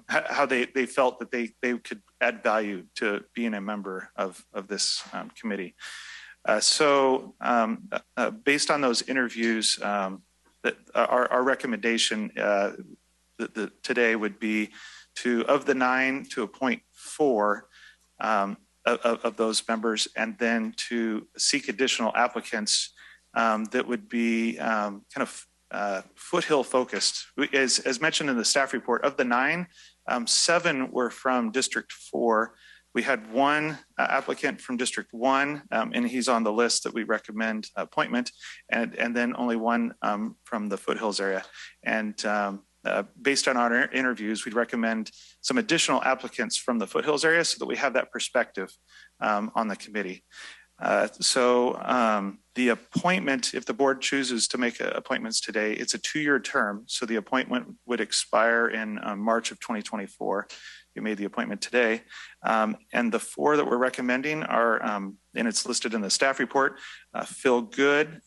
how they felt that they could add value to being a member of this committee. So based on those interviews, that our recommendation today would be of the 9 to appoint 4 of those members, and then to seek additional applicants that would be kind of foothill focused. As mentioned in the staff report, of the 9, 7 were from District 4. We had 1 applicant from District 1, and he's on the list that we recommend appointment, and then only 1 from the foothills area. And based on our interviews, we'd recommend some additional applicants from the foothills area so that we have that perspective on the committee. So the appointment, if the board chooses to make appointments today, it's a 2-year term. So the appointment would expire in March of 2024. You made the appointment today. And the 4 that we're recommending are, and it's listed in the staff report, Phil Good,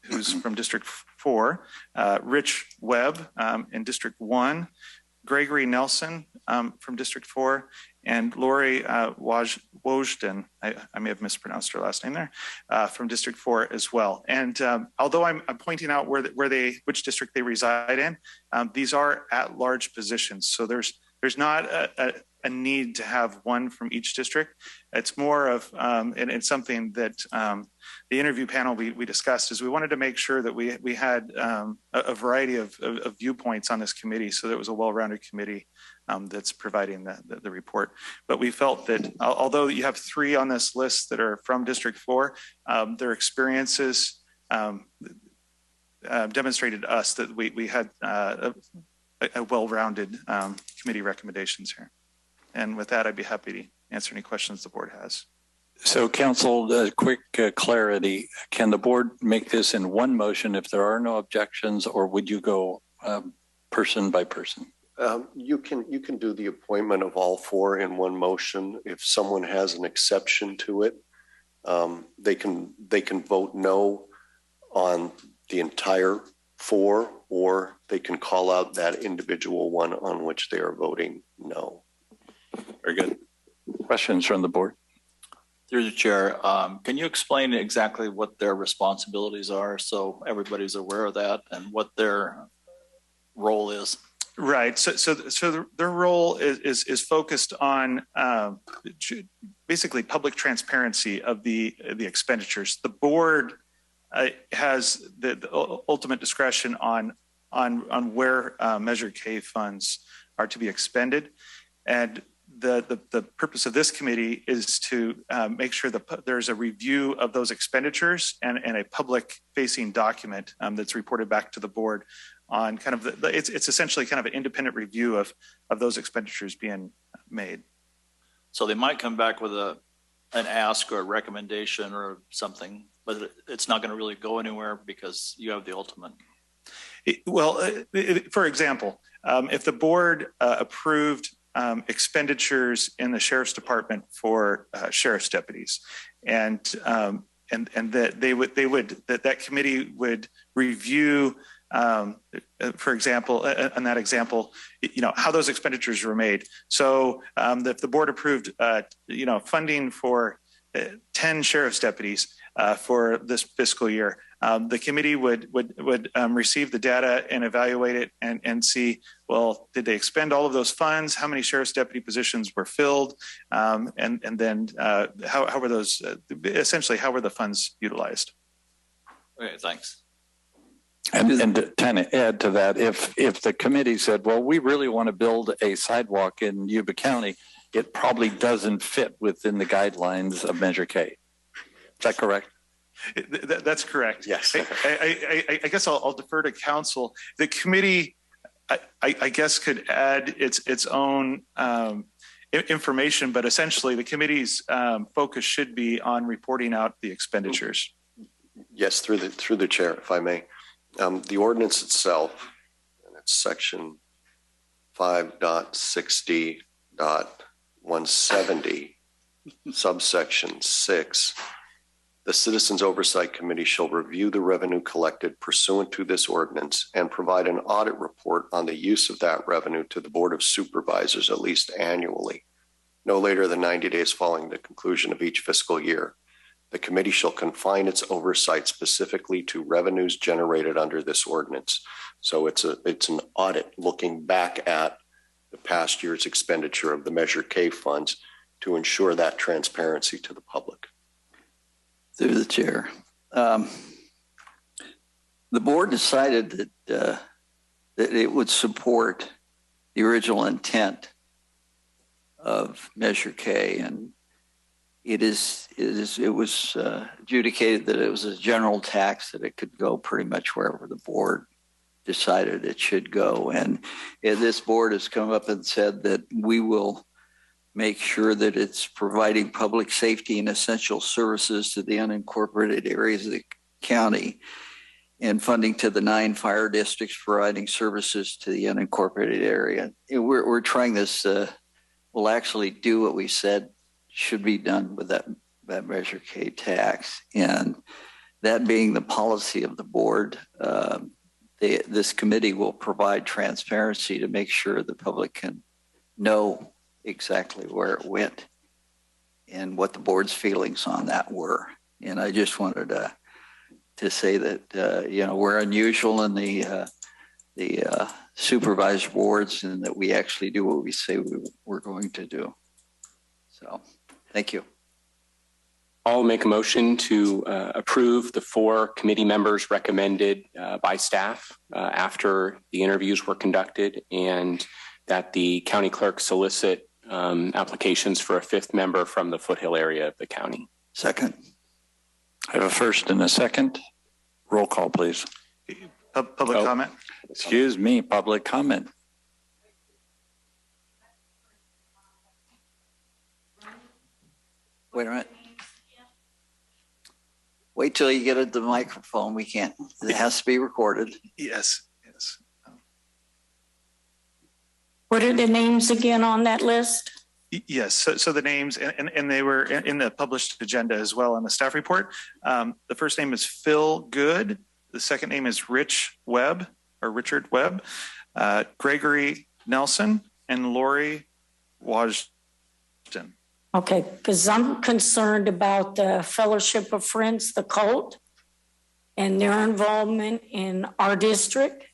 who's from District 4, Rich Webb in District 1, Gregory Nelson from District 4, and Lori Wojden, I may have mispronounced her last name there, from District 4 as well. And although I'm pointing out which district they reside in, these are at-large positions. So there's not a need to have 1 from each district. It's more of, and it's something that the interview panel we discussed, is we wanted to make sure that we had a variety of viewpoints on this committee, so that it was a well-rounded committee that's providing the report. But we felt that although you have 3 on this list that are from District 4, their experiences demonstrated to us that we had a well-rounded committee recommendations here. And with that, I'd be happy to answer any questions the board has. So council, quick clarity. Can the board make this in one motion if there are no objections, or would you go person by person? You can do the appointment of all 4 in one motion. If someone has an exception to it, they can vote no on the entire 4, or they can call out that individual one on which they are voting no. Very good. Questions from the board? Through the chair, can you explain exactly what their responsibilities are so everybody's aware of that and what their role is? Right. So their role is focused on basically public transparency of the expenditures. The board has the ultimate discretion on where Measure K funds are to be expended, and the purpose of this committee is to make sure that there's a review of those expenditures and a public-facing document that's reported back to the board on kind of it's essentially kind of an independent review of those expenditures being made. So they might come back with an ask or a recommendation or something, but it's not going to really go anywhere because you have the ultimate. For example, if the board approved expenditures in the sheriff's department for sheriff's deputies, and that that committee would review, for example, on that example, how those expenditures were made. So if the board approved, funding for 10 sheriff's deputies for this fiscal year, the committee would receive the data and evaluate it and see, well, did they expend all of those funds? How many sheriff's deputy positions were filled? And then how were those, essentially, how were the funds utilized? Okay, thanks. And to kind of add to that, if the committee said, well, we really want to build a sidewalk in Yuba County, it probably doesn't fit within the guidelines of Measure K. Is that correct? That's correct. Yes. I guess I'll defer to council. The committee, I guess, could add its own information, but essentially the committee's focus should be on reporting out the expenditures. Yes, through the chair, if I may. The ordinance itself, and it's section 5.60.170, subsection 6. The Citizens Oversight Committee shall review the revenue collected pursuant to this ordinance and provide an audit report on the use of that revenue to the Board of Supervisors at least annually, no later than 90 days following the conclusion of each fiscal year. The committee shall confine its oversight specifically to revenues generated under this ordinance. So it's an audit looking back at the past year's expenditure of the Measure K funds to ensure that transparency to the public. Through the chair. The board decided that it would support the original intent of Measure K, and it was adjudicated that it was a general tax, that it could go pretty much wherever the board decided it should go. And this board has come up and said that we will make sure that it's providing public safety and essential services to the unincorporated areas of the county, and funding to the 9 fire districts providing services to the unincorporated area. We're trying this, we'll actually do what we said should be done with that Measure K tax. And that being the policy of the board, this committee will provide transparency to make sure the public can know exactly where it went and what the board's feelings on that were. And I just wanted to say that we're unusual in the supervisor boards, and that we actually do what we say we're going to do. So thank you. I'll make a motion to approve the 4 committee members recommended by staff after the interviews were conducted, and that the county clerk solicit applications for a 5th member from the foothill area of the county. Second. I have a first and a second. Roll call, please. Public comment? Excuse me, public comment. Wait a minute. Wait till you get at the microphone. We can't. It has to be recorded. Yes. What are the names again on that list? Yes. So the names, and they were in the published agenda as well on the staff report. The first name is Phil Good. The second name is Richard Webb, Gregory Nelson, and Lori Washington. Okay, because I'm concerned about the Fellowship of Friends, the cult, and their involvement in our district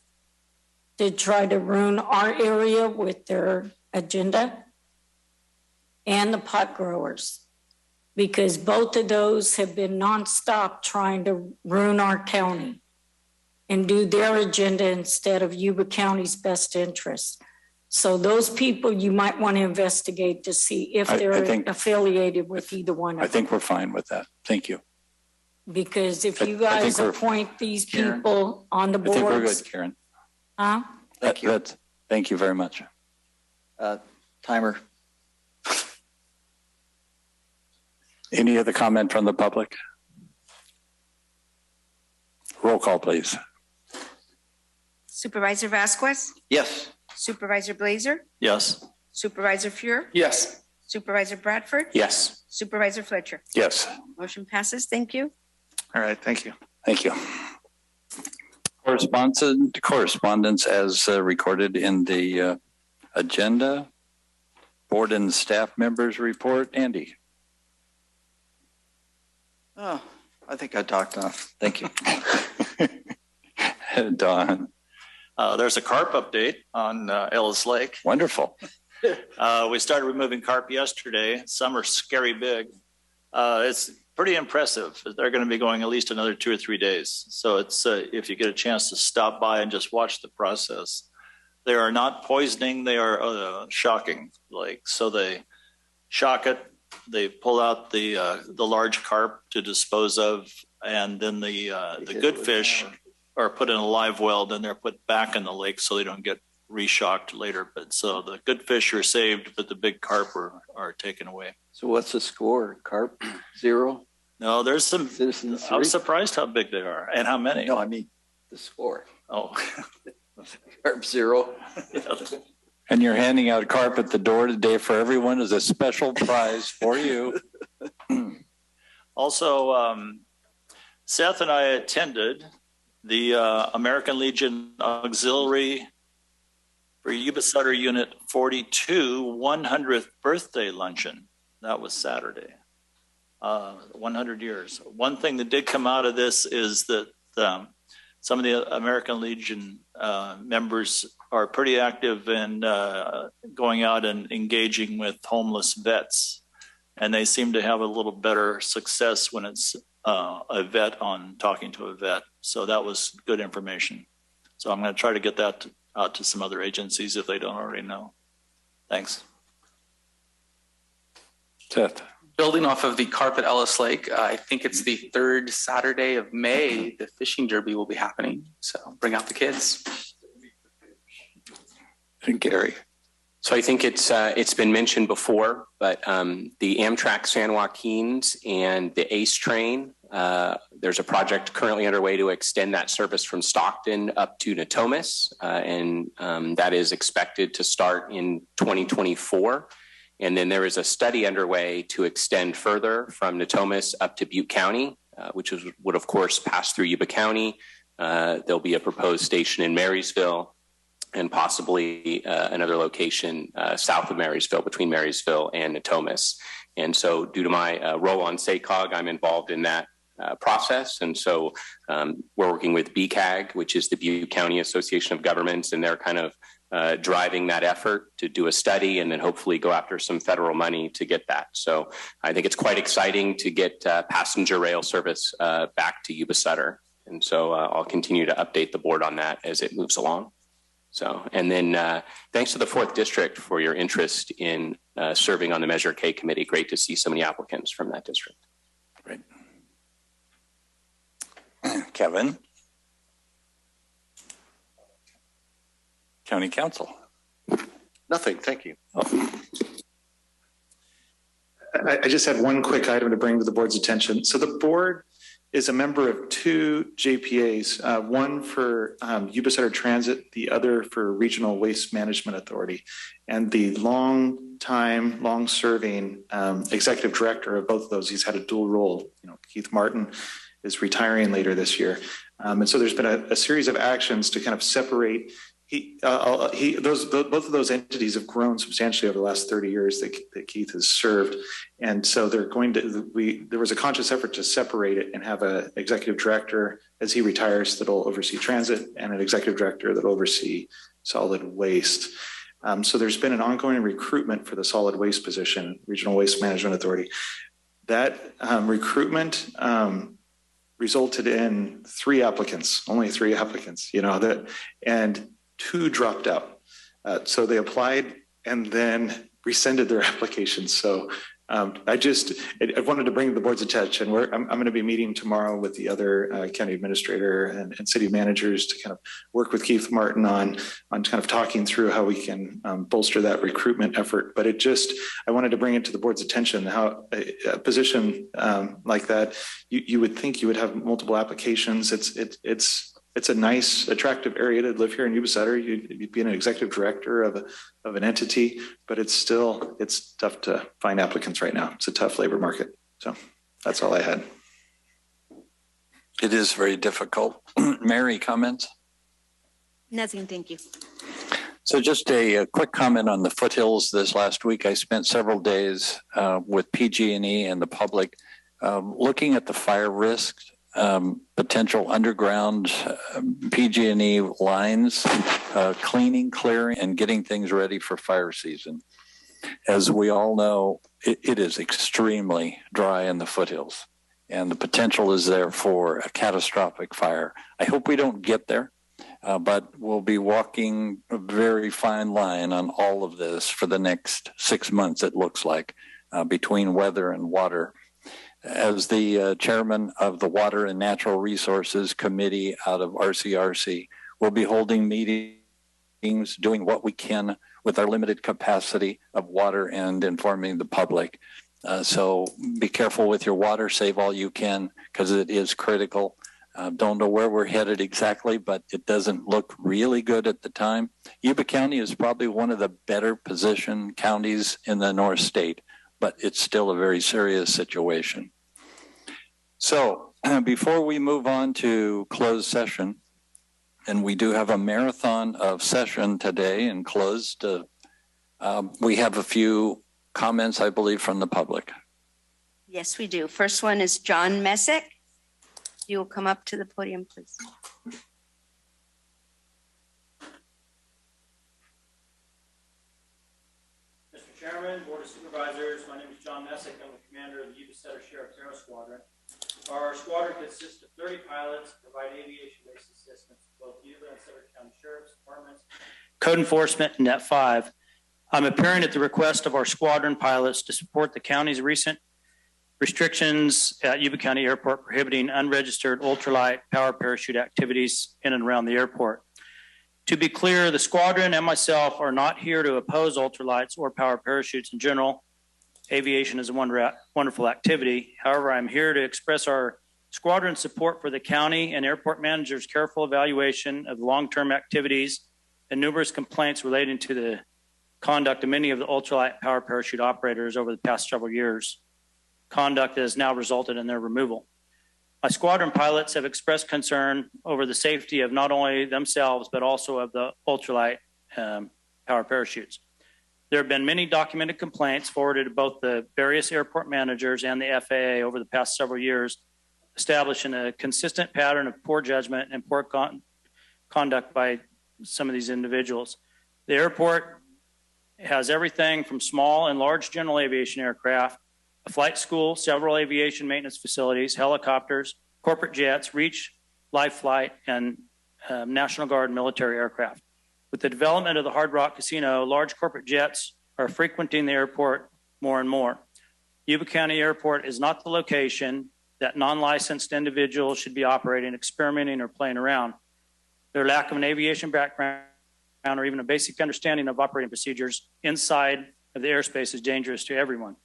to try to ruin our area with their agenda, and the pot growers, because both of those have been nonstop trying to ruin our county and do their agenda instead of Yuba County's best interest. So those people you might want to investigate to see if they're affiliated with either one of them. I think we're fine with that. Thank you. Because if you guys appoint these people on the boards. I think we're good, Karen. Huh? Thank you very much. Timer. Any other comment from the public? Roll call, please. Supervisor Vasquez? Yes. Supervisor Blazer? Yes. Supervisor Fuhr? Yes. Supervisor Bradford? Yes. Supervisor Fletcher? Yes. Motion passes. Thank you. All right. Thank you. Thank you. Correspondence as recorded in the agenda. Board and staff members report. Andy. Oh, I think I talked enough. Thank you. Don. There's a carp update on Ellis Lake. Wonderful. We started removing carp yesterday. Some are scary big. It's pretty impressive. They're going to be going at least another 2 or 3 days. So it's if you get a chance to stop by and just watch the process. They are not poisoning. They are shocking. So they shock it. They pull out the large carp to dispose of, and then the good fish are put in a live well. Then they're put back in the lake so they don't get reshocked later. But so the good fish are saved, but the big carp are taken away. So what's the score? Carp 0? No, there's some. Citizens I was 3? surprised how big they are and how many. No, I mean the score. Oh, Carp 0. And you're handing out carp at the door today for everyone as a special prize for you. Also, Seth and I attended the American Legion Auxiliary for Yuba-Sutter Unit 42 100th birthday luncheon. That was Saturday. 100 years. One thing that did come out of this is that some of the American Legion members are pretty active in going out and engaging with homeless vets. And they seem to have a little better success when it's a vet on talking to a vet. So that was good information. So I'm going to try to get that out to some other agencies if they don't already know. Thanks. Seth. Building off of the carp at Ellis Lake, I think it's the 3rd Saturday of May, the fishing derby will be happening. So bring out the kids. And Gary. So I think it's been mentioned before, but the Amtrak San Joaquins and the ACE train, there's a project currently underway to extend that service from Stockton up to Natomas, and that is expected to start in 2024. And then there is a study underway to extend further from Natomas up to Butte County, which would of course pass through Yuba County. There'll be a proposed station in Marysville, and possibly another location south of Marysville, between Marysville and Natomas. And so due to my role on SACOG, I'm involved in that process. And so we're working with BCAG, which is the Butte County Association of Governments, and they're kind of driving that effort to do a study and then hopefully go after some federal money to get that. So I think it's quite exciting to get passenger rail service back to Yuba-Sutter. And so I'll continue to update the board on that as it moves along. So, and then thanks to the 4th District for your interest in serving on the Measure K committee. Great to see so many applicants from that district. Great. Kevin. County Council. Nothing, thank you. I just had one quick item to bring to the board's attention. So the board is a member of 2 JPAs, one for Yuba-Sutter Transit, the other for Regional Waste Management Authority. And the long-serving executive director of both of those, he's had a dual role. Keith Martin is retiring later this year. And so there's been a series of actions to kind of separate. Both of those entities have grown substantially over the last 30 years that Keith has served. And so there was a conscious effort to separate it and have an executive director as he retires that'll oversee transit and an executive director that'll oversee solid waste. So there's been an ongoing recruitment for the solid waste position, Regional Waste Management Authority. That recruitment resulted in 3 applicants, only 3 applicants, and 2 dropped out. So they applied and then rescinded their applications. So I wanted to bring to the board's attention. I'm going to be meeting tomorrow with the other county administrator and city managers to kind of work with Keith Martin on kind of talking through how we can bolster that recruitment effort. But I wanted to bring it to the board's attention how a position like that, you would think you would have multiple applications. It's a nice, attractive area to live here in Yuba-Sutter. You'd be an executive director of an entity, but it's tough to find applicants right now. It's a tough labor market. So that's all I had. It is very difficult. Mary, comments? Nothing, thank you. So just a quick comment on the foothills. This last week, I spent several days with PG&E and the public looking at the fire risks, potential underground PG&E lines, cleaning, clearing, and getting things ready for fire season. As we all know, it is extremely dry in the foothills, and the potential is there for a catastrophic fire. I hope we don't get there. But we'll be walking a very fine line on all of this for the next 6 months, it looks like, between weather and water. As the chairman of the Water and Natural Resources Committee out of RCRC, we'll be holding meetings, doing what we can with our limited capacity of water and informing the public. So be careful with your water, save all you can, because it is critical. Don't know where we're headed exactly, but it doesn't look really good at the time. Yuba County is probably one of the better positioned counties in the North State, but it's still a very serious situation. So before we move on to closed session, and we do have a marathon of session today and closed, we have a few comments, I believe, from the public. Yes, we do. First one is John Messick. You will come up to the podium, please. Mr. Chairman, Board of Supervisors, my name is John Messick. I'm the commander of the Yuba-Sutter Sheriff's Aero Squadron. Our squadron consists of 30 pilots who provide aviation-based assistance to both Yuba and Sutter County Sheriff's Departments, code enforcement, and Net 5. I'm appearing at the request of our squadron pilots to support the county's recent restrictions at Yuba County Airport prohibiting unregistered ultralight power parachute activities in and around the airport. To be clear, the squadron and myself are not here to oppose ultralights or power parachutes in general. Aviation is a wonderful activity. However, I'm here to express our squadron support for the county and airport manager's careful evaluation of long-term activities and numerous complaints relating to the conduct of many of the ultralight power parachute operators over the past several years. Conduct that has now resulted in their removal. My squadron pilots have expressed concern over the safety of not only themselves, but also of the ultralight power parachutes. There have been many documented complaints forwarded to both the various airport managers and the FAA over the past several years, establishing a consistent pattern of poor judgment and poor conduct by some of these individuals. The airport has everything from small and large general aviation aircraft, a flight school, several aviation maintenance facilities, helicopters, corporate jets, Reach, Life Flight, and National Guard military aircraft. With the development of the Hard Rock Casino, large corporate jets are frequenting the airport more and more. Yuba County Airport is not the location that non-licensed individuals should be operating, experimenting, or playing around. Their lack of an aviation background or even a basic understanding of operating procedures inside of the airspace is dangerous to everyone.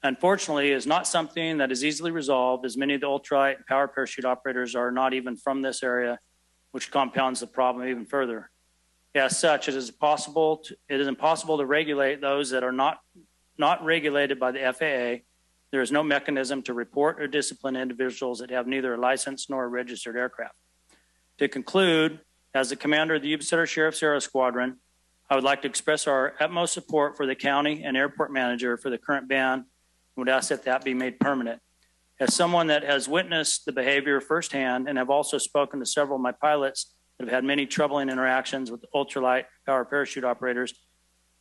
Unfortunately, is not something that is easily resolved, as many of the ultralight and power parachute operators are not even from this area, which compounds the problem even further. As such, it is impossible to regulate those that are not regulated by the FAA. There is no mechanism to report or discipline individuals that have neither a license nor a registered aircraft. To conclude, as the commander of the Yuba-Sutter Sheriff's Aero Squadron, I would like to express our utmost support for the county and airport manager for the current ban, would ask that that be made permanent. As someone that has witnessed the behavior firsthand and have also spoken to several of my pilots that have had many troubling interactions with ultralight power parachute operators,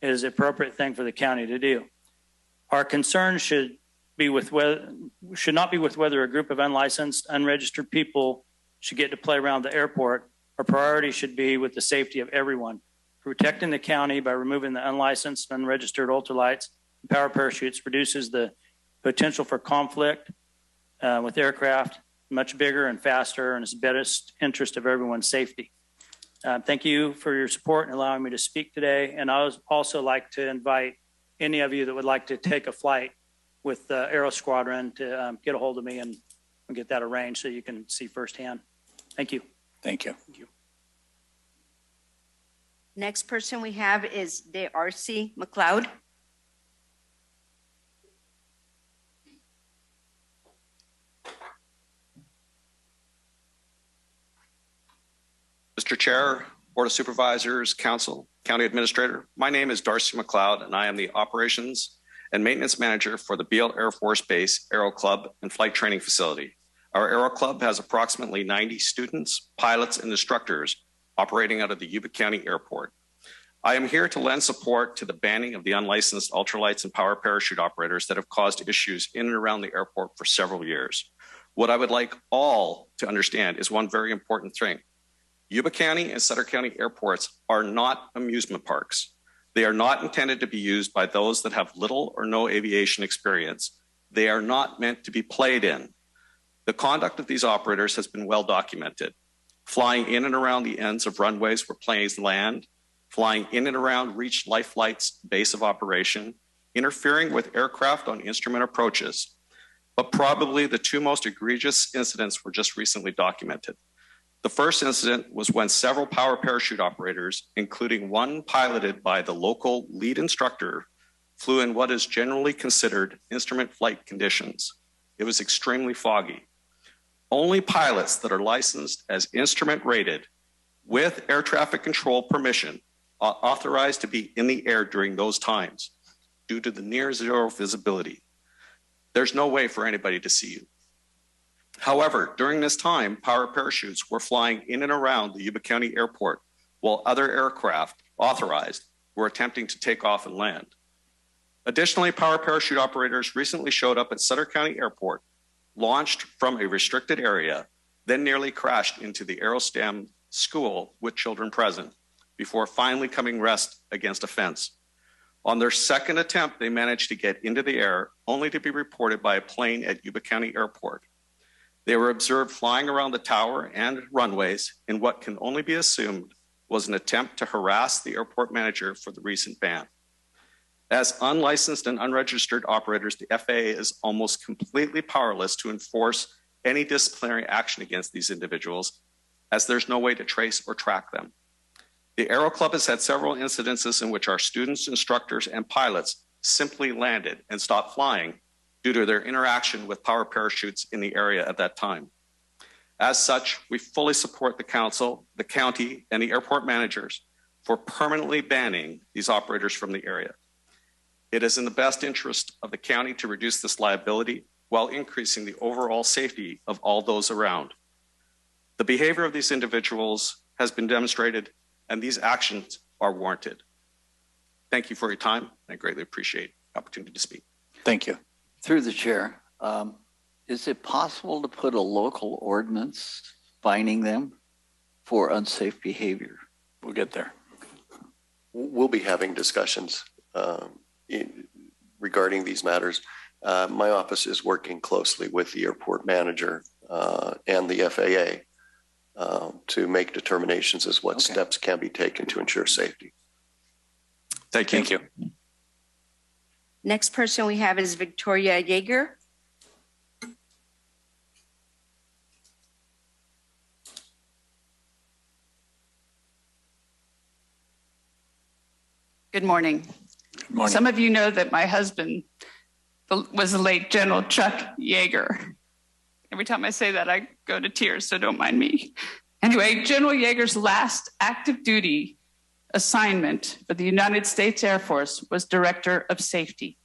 it is the appropriate thing for the county to do. Our concern should not be with whether a group of unlicensed, unregistered people should get to play around the airport. Our priority should be with the safety of everyone. Protecting the county by removing the unlicensed, unregistered ultralights and power parachutes reduces the potential for conflict with aircraft much bigger and faster, and it's the best interest of everyone's safety. Thank you for your support and allowing me to speak today. And I would also like to invite any of you that would like to take a flight with the Aero Squadron to get a hold of me and get that arranged so you can see firsthand. Thank you. Thank you. Thank you. Next person we have is Darcy McLeod. Mr. Chair, Board of Supervisors, Council, County Administrator, my name is Darcy McLeod, and I am the Operations and Maintenance Manager for the Beale Air Force Base Aero Club and Flight Training Facility. Our Aero Club has approximately 90 students, pilots, and instructors operating out of the Yuba County Airport. I am here to lend support to the banning of the unlicensed ultralights and power parachute operators that have caused issues in and around the airport for several years. What I would like all to understand is one very important thing. Yuba County and Sutter County airports are not amusement parks. They are not intended to be used by those that have little or no aviation experience. They are not meant to be played in. The conduct of these operators has been well documented. Flying in and around the ends of runways where planes land, flying in and around Reach Life Flight's base of operation, interfering with aircraft on instrument approaches. But probably the two most egregious incidents were just recently documented. The first incident was when several power parachute operators, including one piloted by the local lead instructor, flew in what is generally considered instrument flight conditions. It was extremely foggy. Only pilots that are licensed as instrument rated with air traffic control permission are authorized to be in the air during those times due to the near zero visibility. There's no way for anybody to see you. However, during this time, power parachutes were flying in and around the Yuba County Airport while other aircraft authorized were attempting to take off and land. Additionally, power parachute operators recently showed up at Sutter County Airport, launched from a restricted area, then nearly crashed into the Aerostem school with children present before finally coming rest against a fence. On their second attempt, they managed to get into the air only to be reported by a plane at Yuba County Airport. They were observed flying around the tower and runways in what can only be assumed was an attempt to harass the airport manager for the recent ban. As unlicensed and unregistered operators, the FAA is almost completely powerless to enforce any disciplinary action against these individuals, as there's no way to trace or track them. The Aero Club has had several incidences in which our students, instructors, and pilots simply landed and stopped flying due to their interaction with power parachutes in the area at that time. As such, we fully support the council, the county, and the airport managers for permanently banning these operators from the area. It is in the best interest of the county to reduce this liability while increasing the overall safety of all those around. The behavior of these individuals has been demonstrated, and these actions are warranted. Thank you for your time. I greatly appreciate the opportunity to speak. Thank you. Through the chair, is it possible to put a local ordinance fining them for unsafe behavior? We'll get there. We'll be having discussions regarding these matters. My office is working closely with the airport manager and the FAA to make determinations as what steps can be taken to ensure safety. Thank you. Thank you. Next person we have is Victoria Yeager. Good morning. Good morning. Some of you know that my husband was the late General Chuck Yeager. Every time I say that, I go to tears, so don't mind me. Anyway, General Yeager's last active duty assignment for the United States Air Force was Director of Safety.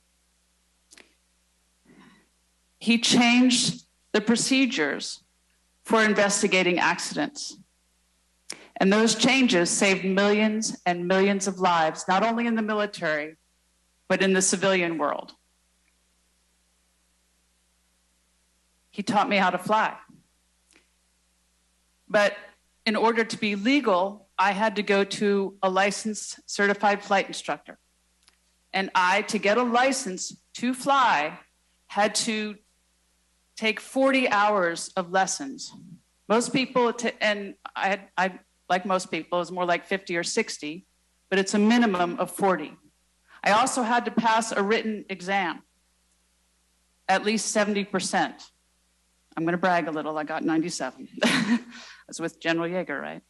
He changed the procedures for investigating accidents. And those changes saved millions and millions of lives, not only in the military, but in the civilian world. He taught me how to fly. But in order to be legal, I had to go to a licensed certified flight instructor. And to get a license to fly, had to take 40 hours of lessons. Most people, and I like most people, is more like 50 or 60, but it's a minimum of 40. I also had to pass a written exam, at least 70%. I'm going to brag a little. I got 97. That's with General Yeager, right?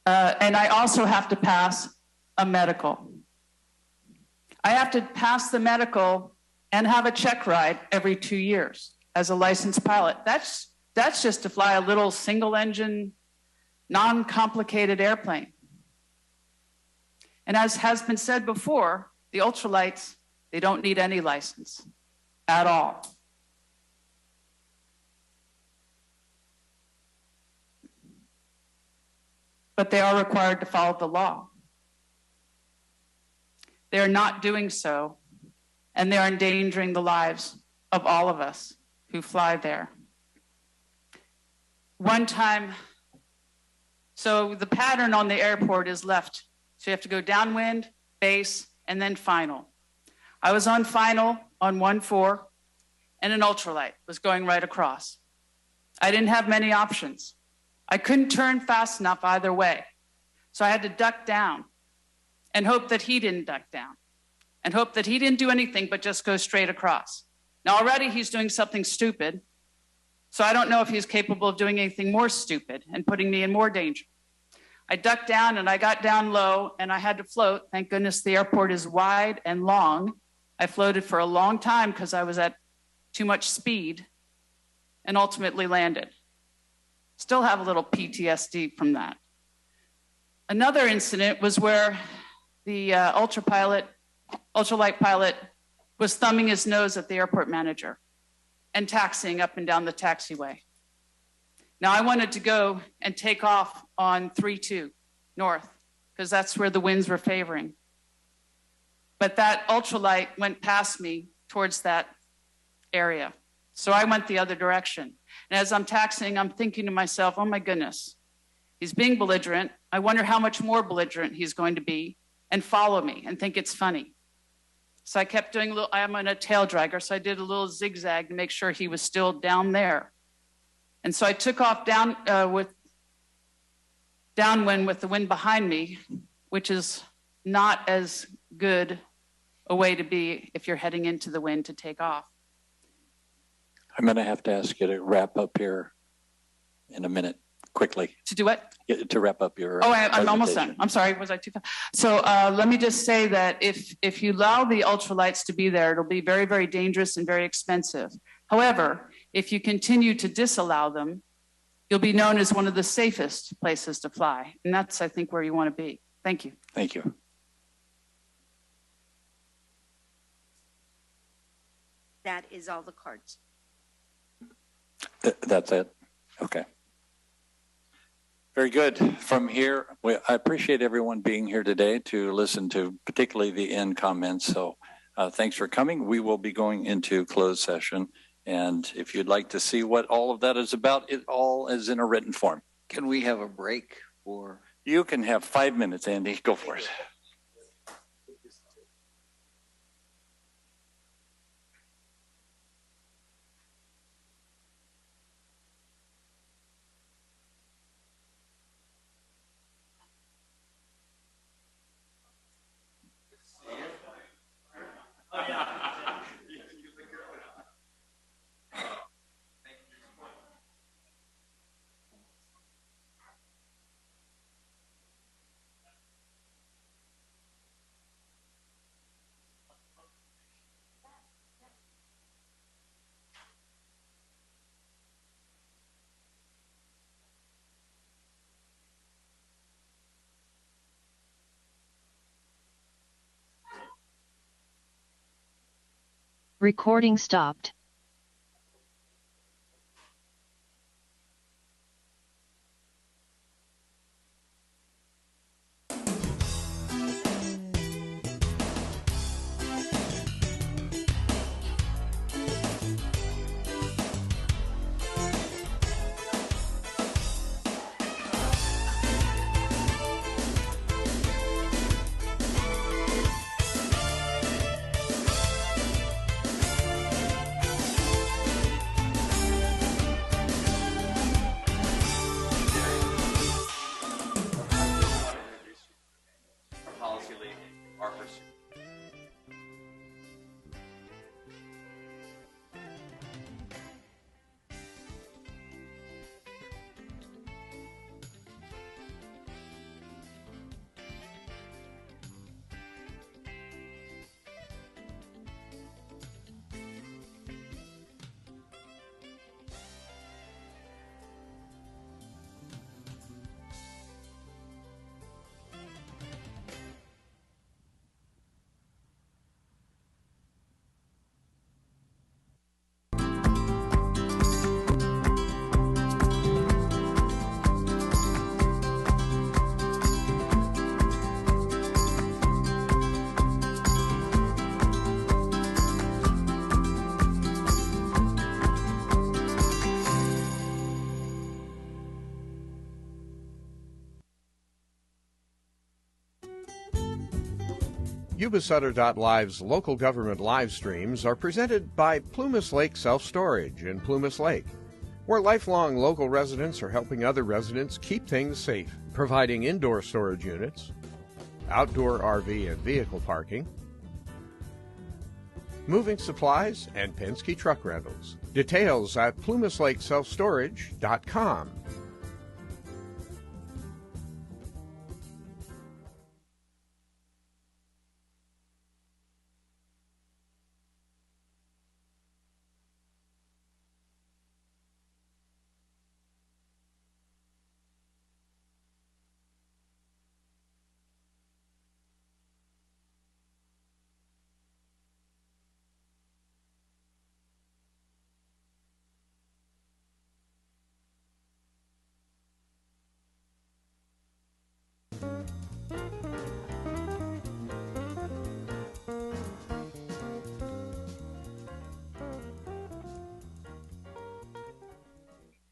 And I also have to pass a medical. I have to pass the medical and have a check ride every 2 years as a licensed pilot. That's just to fly a little single engine non-complicated airplane. And as has been said before, the ultralights, they don't need any license at all. But they are required to follow the law. They are not doing so, and they are endangering the lives of all of us who fly there. One time, so the pattern on the airport is left. So you have to go downwind, base, and then final. I was on final on 1-4, and an ultralight was going right across. I didn't have many options. I couldn't turn fast enough either way. So I had to duck down and hope that he didn't duck down and hope that he didn't do anything but just go straight across. Now already he's doing something stupid. So I don't know if he's capable of doing anything more stupid and putting me in more danger. I ducked down and I got down low and I had to float. Thank goodness the airport is wide and long. I floated for a long time because I was at too much speed and ultimately landed. Still have a little PTSD from that. Another incident was where the ultralight pilot was thumbing his nose at the airport manager and taxiing up and down the taxiway. Now I wanted to go and take off on 3-2 north because that's where the winds were favoring. But that ultralight went past me towards that area. So I went the other direction. And as I'm taxiing, I'm thinking to myself, oh my goodness, he's being belligerent. I wonder how much more belligerent he's going to be and follow me and think it's funny. So I kept doing a little, I'm on a tail dragger, so I did a little zigzag to make sure he was still down there. And so I took off downwind with the wind behind me, which is not as good a way to be if you're heading into the wind to take off. I'm going to have to ask you to wrap up here in a minute, quickly. To do what? To wrap up your I'm almost done. I'm sorry, was I too fast? So let me just say that if you allow the ultralights to be there, it'll be very, very dangerous and very expensive. However, if you continue to disallow them, you'll be known as one of the safest places to fly. And that's, I think, where you want to be. Thank you. Thank you. That is all the cards. That's it? Okay. Very good. From here, I appreciate everyone being here today to listen to particularly the end comments. So thanks for coming. We will be going into closed session. And if you'd like to see what all of that is about, it all is in a written form. Can we have a break for? You can have 5 minutes, Andy. Go for it. Recording stopped. Yuba-Sutter.live's local government live streams are presented by Plumas Lake Self-Storage in Plumas Lake, where lifelong local residents are helping other residents keep things safe, providing indoor storage units, outdoor RV and vehicle parking, moving supplies, and Penske truck rentals. Details at PlumasLakeSelfStorage.com.